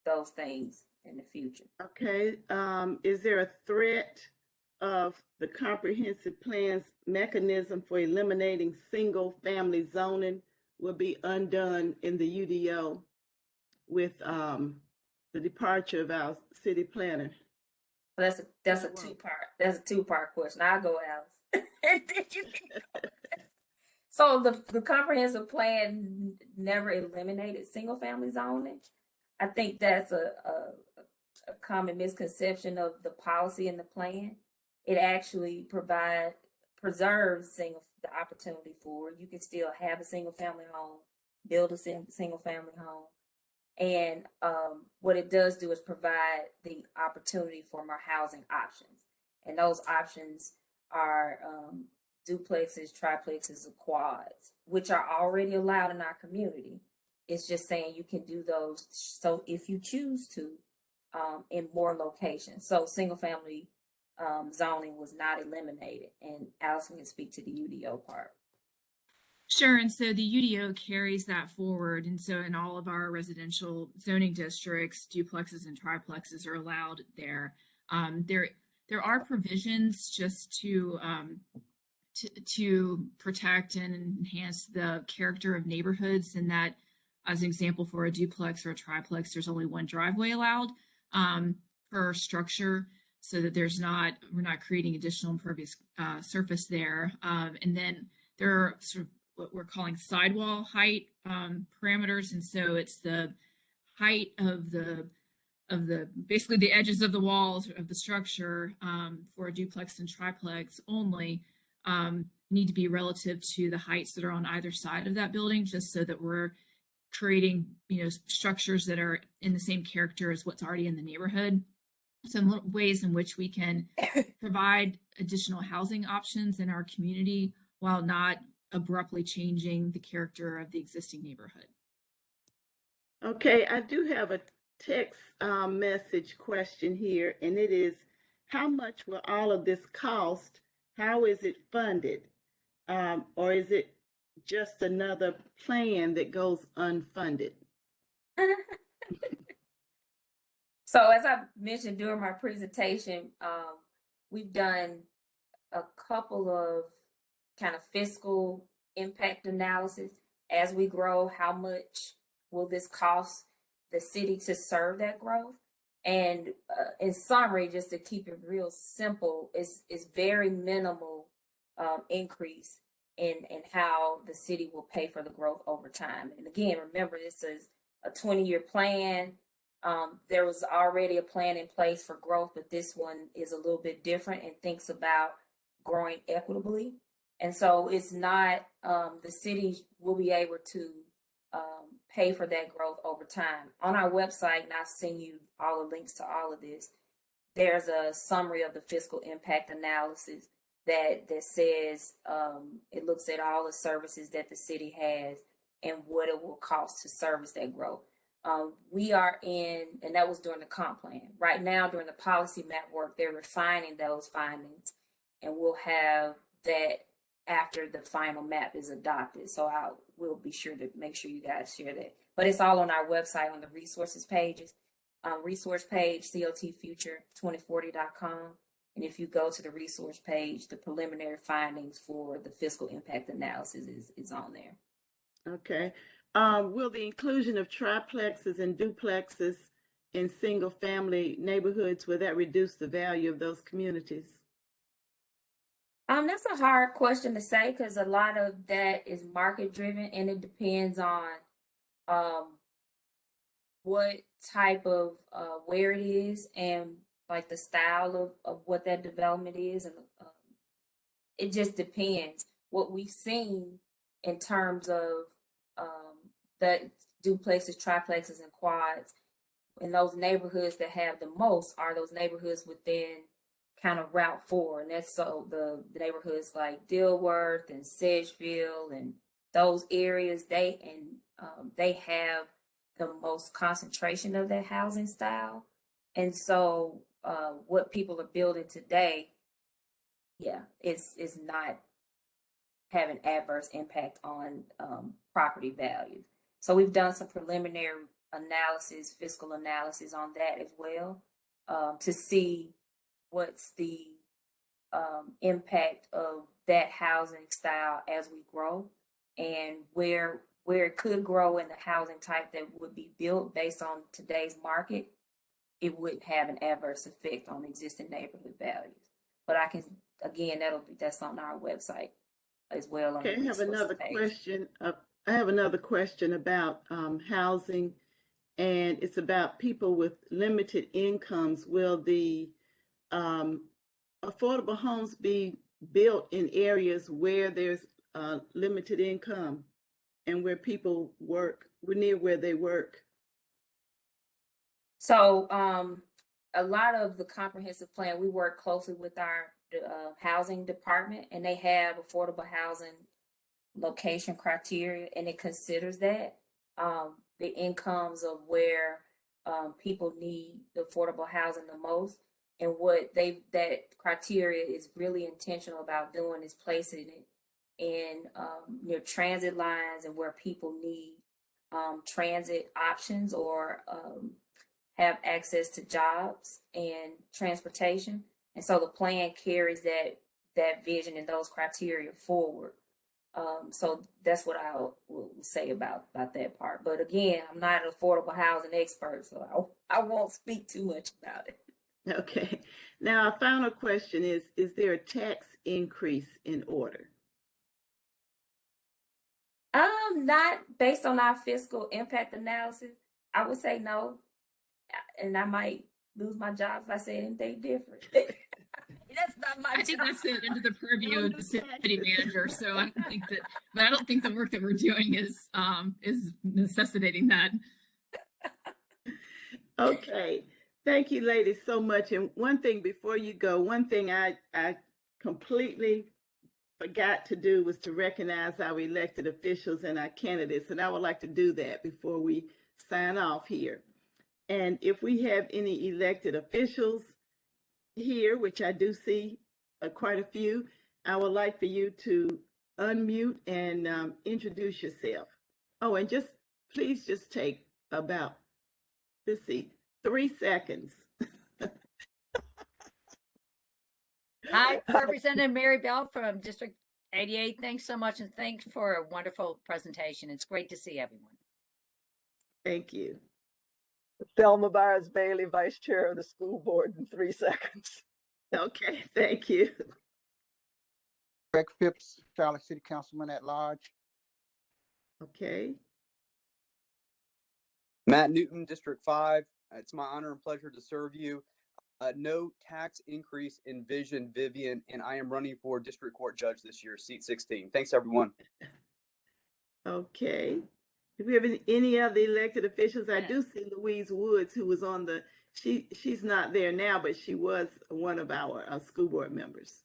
those things in the future. Okay. Is there a threat of the comprehensive plan's mechanism for eliminating single family zoning will be undone in the UDO with the departure of our city planner? Well, that's a two-part question. I'll go, Alice. So the comprehensive plan never eliminated single family zoning. I think that's a common misconception of the policy and the plan. It actually preserves the opportunity for you can still have a single family home, build a single family home. And what it does do is provide the opportunity for more housing options. And those options are duplexes, triplexes, or quads, which are already allowed in our community. It's just saying you can do those, so if you choose to, in more locations. So single family zoning was not eliminated, and Alyson can speak to the UDO part. Sure. And so the UDO carries that forward. And so in all of our residential zoning districts, duplexes and triplexes are allowed there. There are provisions just to protect and enhance the character of neighborhoods, and that, as an example, for a duplex or a triplex, there's only one driveway allowed per structure, so that we're not creating additional impervious surface there. And then there are sort of what we're calling sidewall height parameters, and so it's the height of the basically the edges of the walls of the structure for a duplex and triplex only need to be relative to the heights that are on either side of that building, just so that we're creating structures that are in the same character as what's already in the neighborhood. Some ways in which we can provide additional housing options in our community while not abruptly changing the character of the existing neighborhood. Okay, I do have a text message question here, and it is, how much will all of this cost? How is it funded? Or is it just another plan that goes unfunded? So as I mentioned during my presentation, we've done a couple of kind of fiscal impact analysis. As we grow, how much will this cost the city to serve that growth? And in summary, just to keep it real simple, it's very minimal increase in how the city will pay for the growth over time. And again, remember, this is a 20-year plan. There was already a plan in place for growth, but this one is a little bit different and thinks about growing equitably. And so it's not, the city will be able to pay for that growth over time. On our website, and I'll send you all the links to all of this, there's a summary of the fiscal impact analysis that says it looks at all the services that the city has and what it will cost to service that growth. We are in, and that was during the comp plan. Right now, during the policy map work, they're refining those findings, and we'll have that after the final map is adopted. So we'll be sure to make sure you guys share that. But it's all on our website on the resources pages, resource page, cotfuture2040.com. And if you go to the resource page, the preliminary findings for the fiscal impact analysis is on there. Okay. Will the inclusion of triplexes and duplexes in single family neighborhoods, will that reduce the value of those communities? That's a hard question to say because a lot of that is market driven and it depends on what type of where it is and like the style of what that development is, and it just depends. What we've seen in terms of the duplexes, triplexes, and quads in those neighborhoods that have the most are those neighborhoods within kind of Route 4, and that's so the neighborhoods like Dilworth and Sedgeville and those areas. They have the most concentration of that housing style, and so what people are building today, it's not having adverse impact on property values. So we've done some preliminary analysis, fiscal analysis on that as well, to see what's the impact of that housing style as we grow, and where it could grow in the housing type that would be built based on today's market. It wouldn't have an adverse effect on existing neighborhood values. But I can, again, that's on our website as well. Okay, I have another question. I have another question about housing, and it's about people with limited incomes. Will the affordable homes be built in areas where there's limited income and where people work, near where they work? So a lot of the comprehensive plan, we work closely with our housing department, and they have affordable housing location criteria, and it considers that the incomes of where people need the affordable housing the most. And what that criteria is really intentional about doing is placing it in near transit lines and where people need transit options or have access to jobs and transportation. And so the plan carries that vision and those criteria forward. So that's what I will say about that part. But again, I'm not an affordable housing expert, so I won't speak too much about it. Okay. Now, our final question is there a tax increase in order? Not based on our fiscal impact analysis. I would say no. And I might lose my job if I say anything different. That's not my job. I think that's under the purview of the city manager. So I don't think that, but I don't think the work that we're doing is necessitating that. Okay. Thank you, ladies, so much. And one thing before you go, one thing I completely forgot to do was to recognize our elected officials and our candidates. And I would like to do that before we sign off here. And if we have any elected officials here, which I do see quite a few, I would like for you to unmute and introduce yourself. Oh, and please take about, let's see, 3 seconds. Hi, Representative Mary Bell from District 88. Thanks so much, and thanks for a wonderful presentation. It's great to see everyone. Thank you. Thelma Byers Bailey, Vice Chair of the School Board, in 3 seconds. Okay, thank you. Greg Phipps, Charlotte City Councilman at Large. Okay, Matt Newton, District 5. It's my honor and pleasure to serve you. No tax increase envisioned, Vivian, and I am running for District Court Judge this year, seat 16. Thanks, everyone. okay. Do we have any other elected officials? I do see Louise Woods, who was on the, she's not there now, but she was one of our school board members.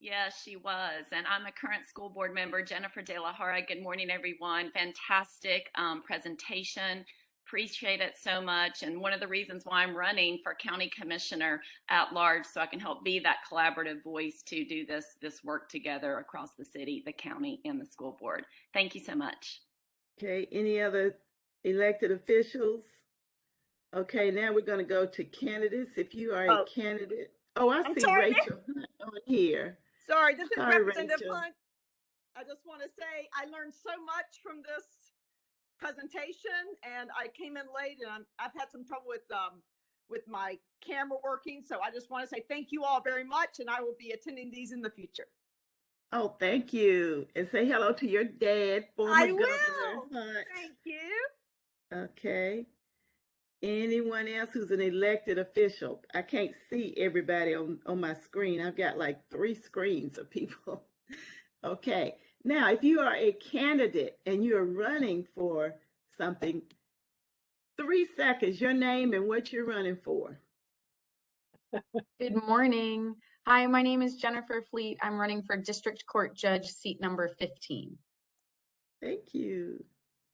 Yes, she was. And I'm a current school board member, Jennifer De La Hora. Good morning, everyone. Fantastic presentation. Appreciate it so much. And one of the reasons why I'm running for county commissioner at large, so I can help be that collaborative voice to do this work together across the city, the county, and the school board. Thank you so much. Okay, any other elected officials? Okay, now we're going to go to candidates. If you are a candidate. Oh, I see Rachel Hunt on here. Sorry, this is Sorry, Representative Rachel. Hunt. I just want to say I learned so much from this presentation, and I came in late, and I've had some trouble with my camera working. So I just want to say thank you all very much, and I will be attending these in the future. Oh, thank you. And say hello to your dad, former I Governor will. Hunt. Thank you. Okay. Anyone else who's an elected official? I can't see everybody on my screen. I've got like 3 screens of people. Okay. Now, if you are a candidate and you're running for something, 3 seconds, your name and what you're running for. Good morning. Hi, my name is Jennifer Fleet. I'm running for District Court Judge, seat number 15. Thank you.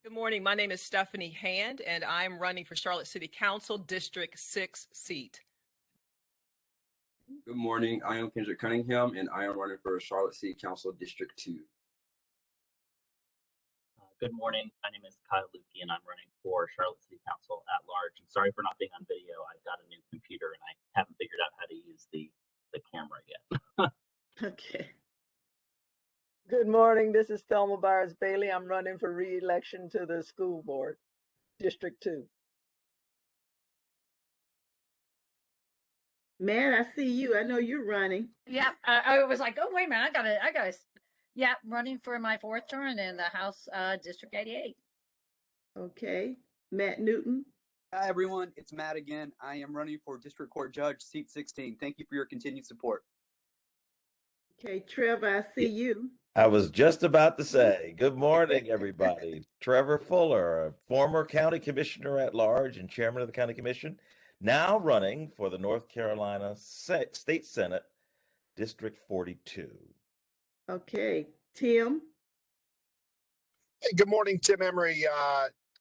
Good morning. My name is Stephanie Hand, and I'm running for Charlotte City Council, District 6 seat. Good morning. I am Kendrick Cunningham, and I am running for Charlotte City Council, District 2. Good morning. My name is Kyle Lukey, and I'm running for Charlotte City Council at large. And sorry for not being on video. I've got a new computer, and I haven't figured out how to use the camera yet. Okay. Good morning. This is Thelma Byers Bailey. I'm running for re-election to the school board, District 2. Matt, I see you. I know you're running. Yeah, I was like, oh, wait a minute. I got to, yeah, running for my 4th term in the House, District 88. Okay. Matt Newton. Hi, everyone. It's Matt again. I am running for District Court Judge, seat 16. Thank you for your continued support. Okay, Trevor, I see you. I was just about to say, good morning, everybody. Trevor Fuller, a former county commissioner at large and chairman of the county commission, now running for the North Carolina State Senate, District 42. Okay, Tim. Hey, good morning, Tim Emery,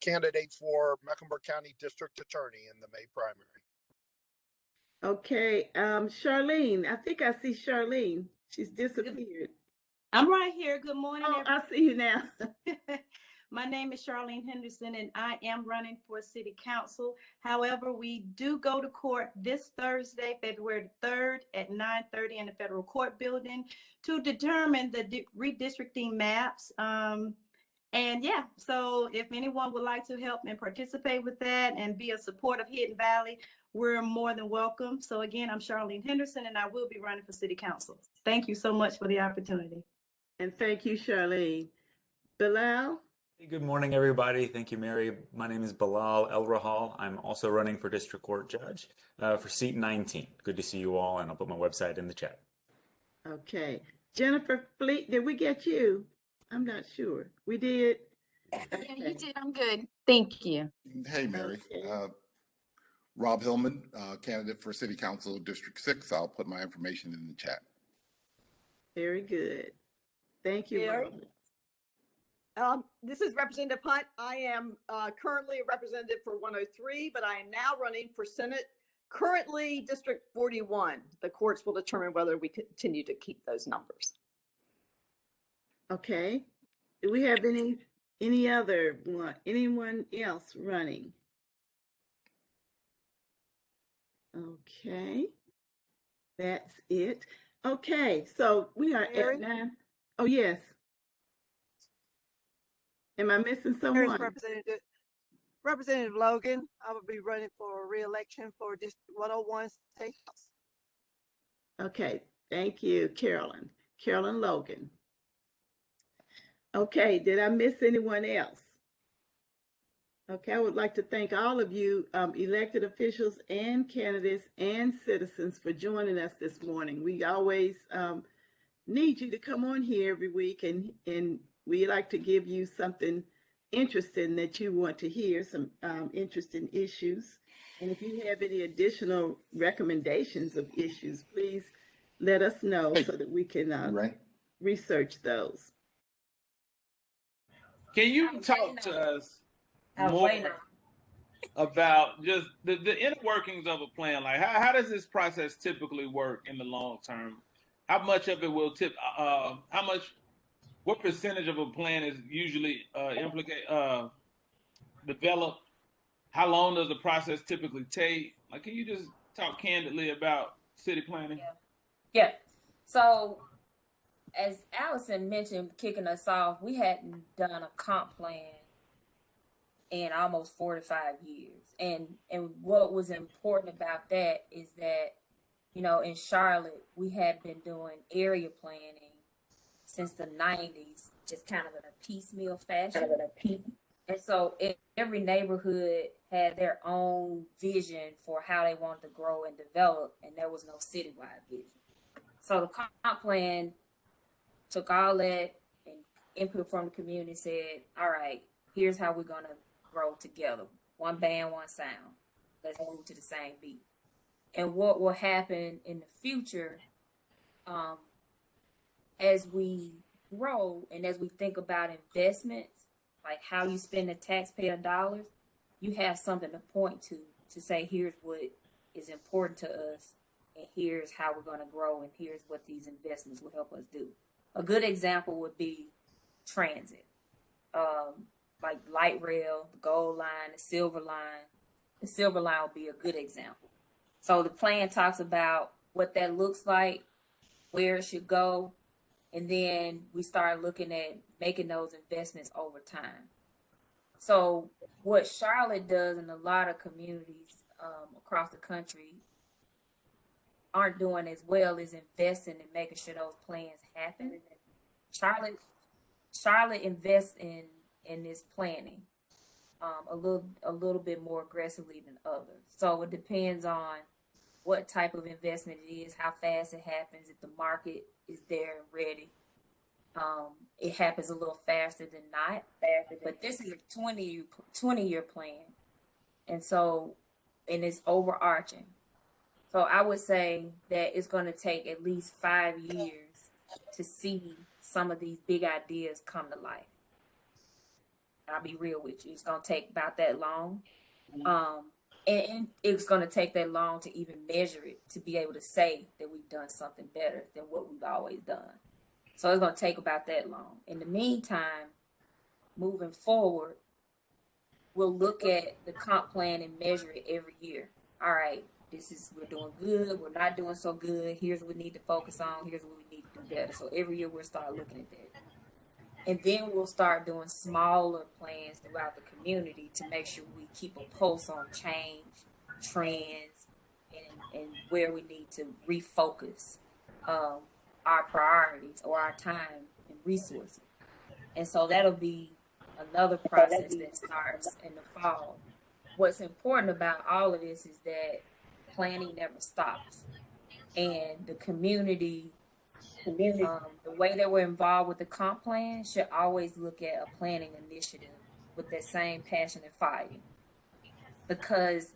candidate for Mecklenburg County District Attorney in the May primary. Okay, Charlene. I think I see Charlene. She's disappeared. I'm right here. Good morning. Oh, I see you now. My name is Charlene Henderson, and I am running for city council. However, we do go to court this Thursday, February 3rd at 9:30 in the federal court building to determine the redistricting maps. And yeah, so if anyone would like to help and participate with that and be a support of Hidden Valley, we're more than welcome. So again, I'm Charlene Henderson, and I will be running for city council. Thank you so much for the opportunity. And thank you, Charlene. Bilal? Hey, good morning, everybody. Thank you, Mary. My name is Bilal El Rahal. I'm also running for District Court Judge for seat 19. Good to see you all, and I'll put my website in the chat. Okay. Jennifer Fleet, did we get you? I'm not sure. We did? Okay. You did. I'm good. Thank you. Hey, Mary. Okay. Rob Hillman, candidate for City Council District 6. I'll put my information in the chat. Very good. Thank you, Rob. This is Representative Hunt. I am currently a representative for 103, but I am now running for Senate, currently District 41. The courts will determine whether we continue to keep those numbers. Okay. Do we have any other one? Anyone else running? Okay. That's it. Okay. So we are Mary? at 9. Oh, Representative Logan. I will be running for re-election for District 101 State House. Okay, thank you, Carolyn. Carolyn Logan. Okay, did I miss anyone else? Okay, I would like to thank all of you, elected officials and candidates and citizens for joining us this morning. We always need you to come on here every week, and we like to give you something interesting that you want to hear, some interesting issues. And if you have any additional recommendations of issues, please let us know so that we can research those. Can you talk to us more about just the inner workings of a plan? Like how does this process typically work in the long term? How much of it will what percentage of a plan is usually developed? How long does the process typically take? Like, can you just talk candidly about city planning? Yeah. So as Alyson mentioned, kicking us off, we hadn't done a comp plan in almost 4 to 5 years. And what was important about that is that, you know, in Charlotte, we had been doing area planning since the 90s, just kind of in a piecemeal fashion. And so every neighborhood had their own vision for how they wanted to grow and develop, and there was no citywide vision. So the comp plan took all that and input from the community, said, all right, here's how we're going to grow together. One band, one sound. Let's move to the same beat. And what will happen in the future, as we grow and as we think about investments, like how you spend the taxpayer dollars, you have something to point to say, here's what is important to us, and here's how we're going to grow, and here's what these investments will help us do. A good example would be transit, like light rail, the gold line, the silver line. The silver line would be a good example. So the plan talks about what that looks like, where it should go, and then we start looking at making those investments over time. So what Charlotte does, and a lot of communities across the country aren't doing as well, is investing and making sure those plans happen. Charlotte invests in this planning a little bit more aggressively than others. So it depends on what type of investment it is, how fast it happens, if the market is there and ready. It happens a little faster than not. But this is a 20-year plan. And it's overarching. So I would say that it's going to take at least 5 years to see some of these big ideas come to life. I'll be real with you. It's going to take about that long. And it's going to take that long to even measure it, to be able to say that we've done something better than what we've always done. So it's going to take about that long. In the meantime, moving forward, we'll look at the comp plan and measure it every year. All right, we're doing good. We're not doing so good. Here's what we need to focus on. Here's what we need to do better. So every year we'll start looking at that. And then we'll start doing smaller plans throughout the community to make sure we keep a pulse on change, trends, and where we need to refocus our priorities or our time and resources. And so that'll be another process that starts in the fall. What's important about all of this is that planning never stops. And the community, the way that we're involved with the comp plan should always look at a planning initiative with that same passion and fire. Because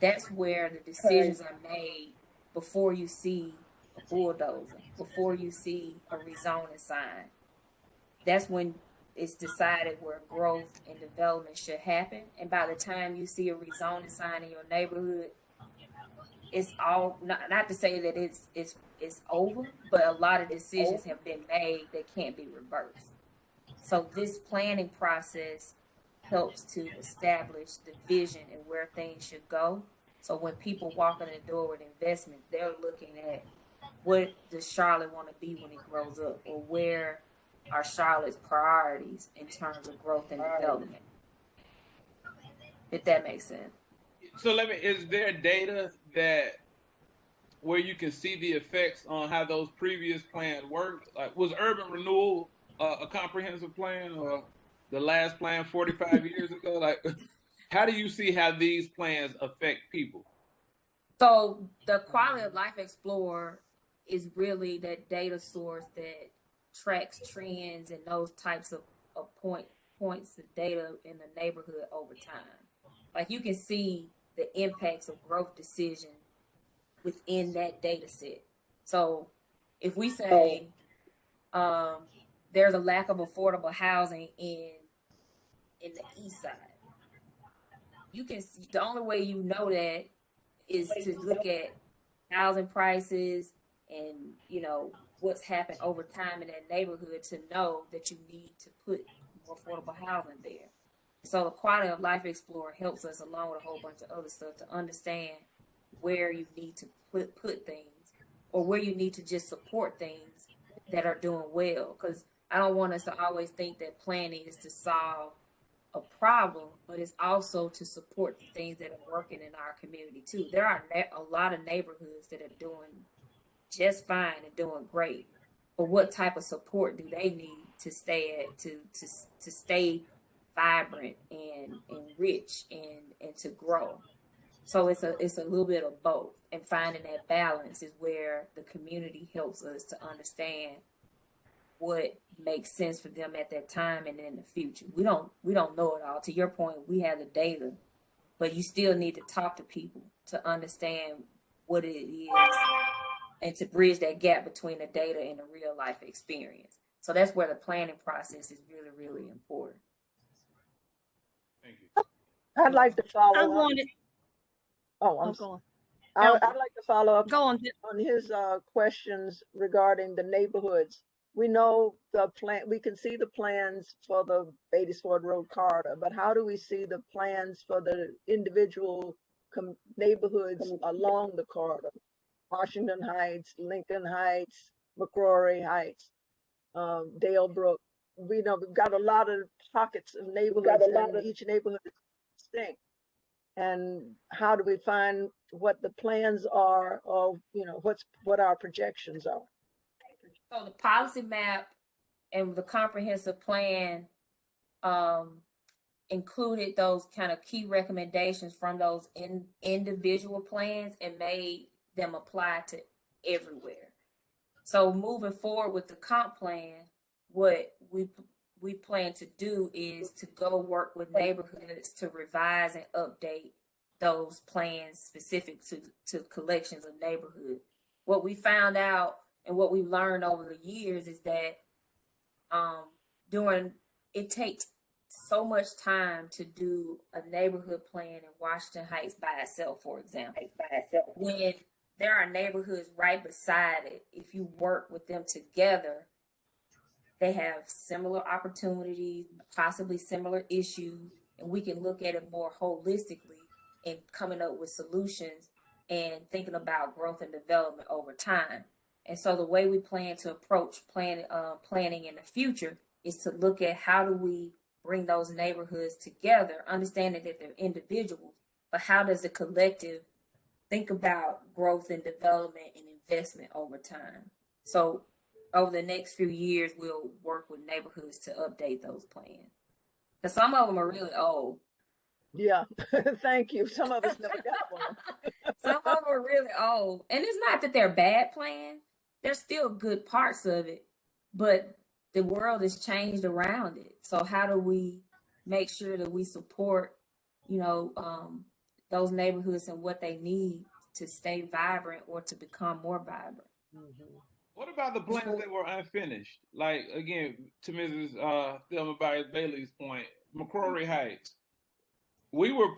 that's where the decisions are made before you see a bulldozer, before you see a rezoning sign. That's when it's decided where growth and development should happen. And by the time you see a rezoning sign in your neighborhood, it's all, not to say that it's over, but a lot of decisions have been made that can't be reversed. So this planning process helps to establish the vision and where things should go. So when people walk in the door with investment, they're looking at what does Charlotte want to be when it grows up, or where are Charlotte's priorities in terms of growth and development. if that makes sense. So is there data that where you can see the effects on how those previous plans worked? Like, was urban renewal a comprehensive plan, or the last plan 45 years ago? Like, how do you see how these plans affect people? So the Quality of Life Explorer is really that data source that tracks trends and those types of points of data in the neighborhood over time. Like, you can see the impacts of growth decision within that data set. So if we say there's a lack of affordable housing in the east side, you can see, the only way you know that is to look at housing prices and, you know, what's happened over time in that neighborhood to know that you need to put more affordable housing there. So the Quality of Life Explorer helps us, along with a whole bunch of other stuff, to understand where you need to put things, or where you need to just support things that are doing well. Because I don't want us to always think that planning is to solve a problem, but it's also to support the things that are working in our community too. There are a lot of neighborhoods that are doing just fine and doing great, but what type of support do they need to stay to stay vibrant and rich and to grow? So it's a little bit of both, and finding that balance is where the community helps us to understand what makes sense for them at that time and in the future. We don't know it all. To your point, we have the data, but you still need to talk to people to understand what it is and to bridge that gap between the data and the real life experience. So that's where the planning process is really, really important. Thank you. I'd like to follow I up. wanted. I'd like to follow up on his questions regarding the neighborhoods. We know the plan, we can see the plans for the Beatty-Ford Road corridor, but how do we see the plans for the individual neighborhoods along the corridor? Washington Heights, Lincoln Heights, McCrory Heights, Dalebrook. We know we've got a lot of pockets of neighborhoods, and each neighborhood is distinct. And how do we find what the plans are, or what our projections are? So the policy map and the comprehensive plan included those kind of key recommendations from those individual plans and made them apply to everywhere. So moving forward with the comp plan, what we plan to do is to go work with neighborhoods to revise and update those plans specific to collections of neighborhoods. What we found out and what we learned over the years is that it takes so much time to do a neighborhood plan in Washington Heights by itself, for example. When there are neighborhoods right beside it, if you work with them together, they have similar opportunities, possibly similar issues, and we can look at it more holistically and coming up with solutions and thinking about growth and development over time. And so the way we plan to approach planning in the future is to look at how do we bring those neighborhoods together, understanding that they're individuals, but how does the collective think about growth and development and investment over time? So over the next few years, we'll work with neighborhoods to update those plans. Because some of them are really old. Yeah, thank you. Some of us never got one. Some of them are really old. And it's not that they're bad plans. There's still good parts of it, but the world has changed around it. So how do we make sure that we support, those neighborhoods and what they need to stay vibrant or to become more vibrant? Mm-hmm. What about the plans that were unfinished? Like, again, to Mrs. Thelma Byers-Bailey's point, McCrory Heights. We were,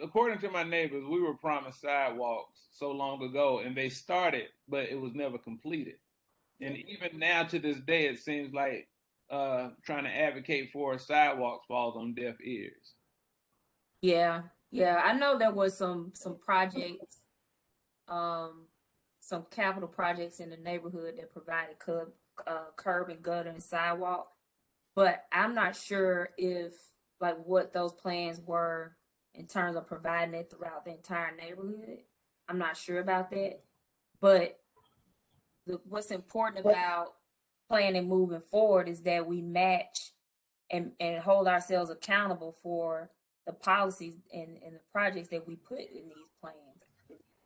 according to my neighbors, we were promised sidewalks so long ago, and they started, but it was never completed. And even now, to this day, it seems like trying to advocate for sidewalks falls on deaf ears. Yeah. I know there was some projects, some capital projects in the neighborhood that provided curb and gutter and sidewalk, but I'm not sure if like what those plans were in terms of providing it throughout the entire neighborhood. I'm not sure about that, but what's important about planning moving forward is that we match and hold ourselves accountable for the policies and the projects that we put in these plans.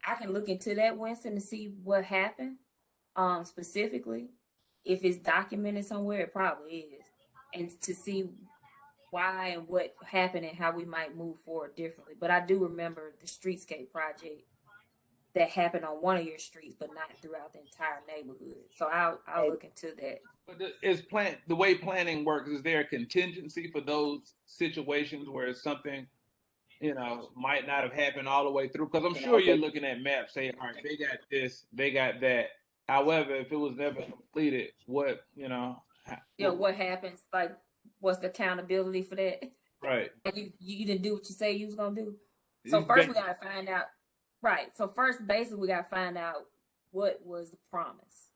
I can look into that, Winston, to see what happened specifically. If it's documented somewhere, it probably is. And to see why and what happened and how we might move forward differently. But I do remember the streetscape project that happened on one of your streets, but not throughout the entire neighborhood. So I'll look into that. But the way planning works, is there a contingency for those situations where something, might not have happened all the way through? Because I'm sure you're looking at maps saying, all right, they got this, they got that. However, if it was never completed, what happens? Like, what's the accountability for that? Right. You didn't do what you say you was gonna do. So first we gotta find out. Right. So first, basically, we gotta find out what was the promise.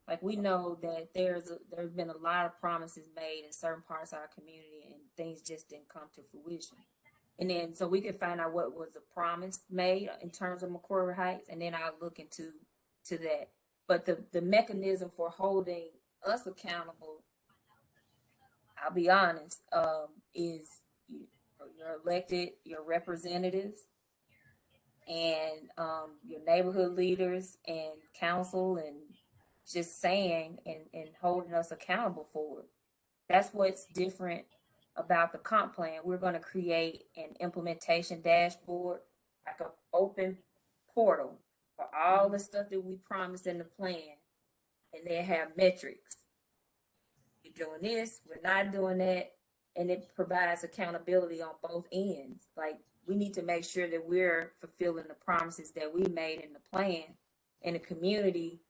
Like, we know that there's been a lot of promises made in certain parts of our community, and things just didn't come to fruition. And then, so we can find out what was the promise made in terms of McCrory Heights, and then I'll look into that. But the mechanism for holding us accountable, I'll be honest, is you're elected, your representatives, and your neighborhood leaders and council, and just saying and holding us accountable for it. That's what's different about the comp plan. We're going to create an implementation dashboard, like an open portal for all the stuff that we promised in the plan, and then have metrics. You're doing this, we're not doing that, and it provides accountability on both ends. Like, we need to make sure that we're fulfilling the promises that we made in the plan, and the community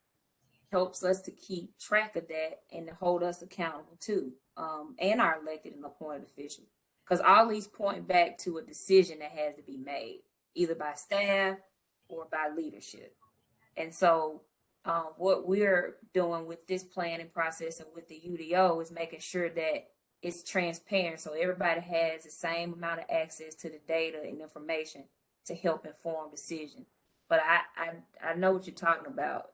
helps us to keep track of that and to hold us accountable too, and our elected and appointed officials. Because all these point back to a decision that has to be made, either by staff or by leadership. And so what we're doing with this planning process and with the UDO is making sure that it's transparent, so everybody has the same amount of access to the data and information to help inform decisions. But I know what you're talking about.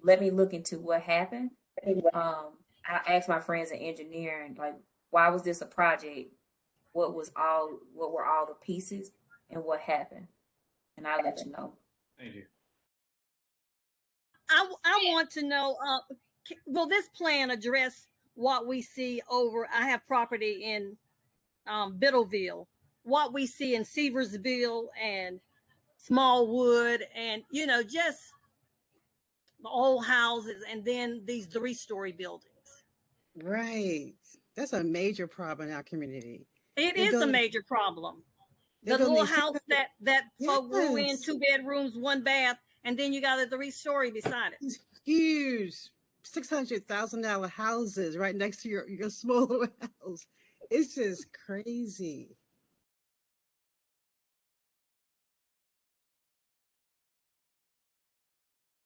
Let me look into what happened. I asked my friends in engineering, like, why was this a project? What were all the pieces, and what happened? And I'll let you know. Thank you. I want to know, will this plan address what we see over, I have property in Biddleville, what we see in Seversville and Smallwood, and, just the old houses, and then these 3-story buildings. Right. That's a major problem in our community. It is a major problem. The little house that folk grew in, 2 bedrooms, 1 bath, and then you got a 3-story beside it. Huge $600,000 houses right next to your smaller house. It's just crazy.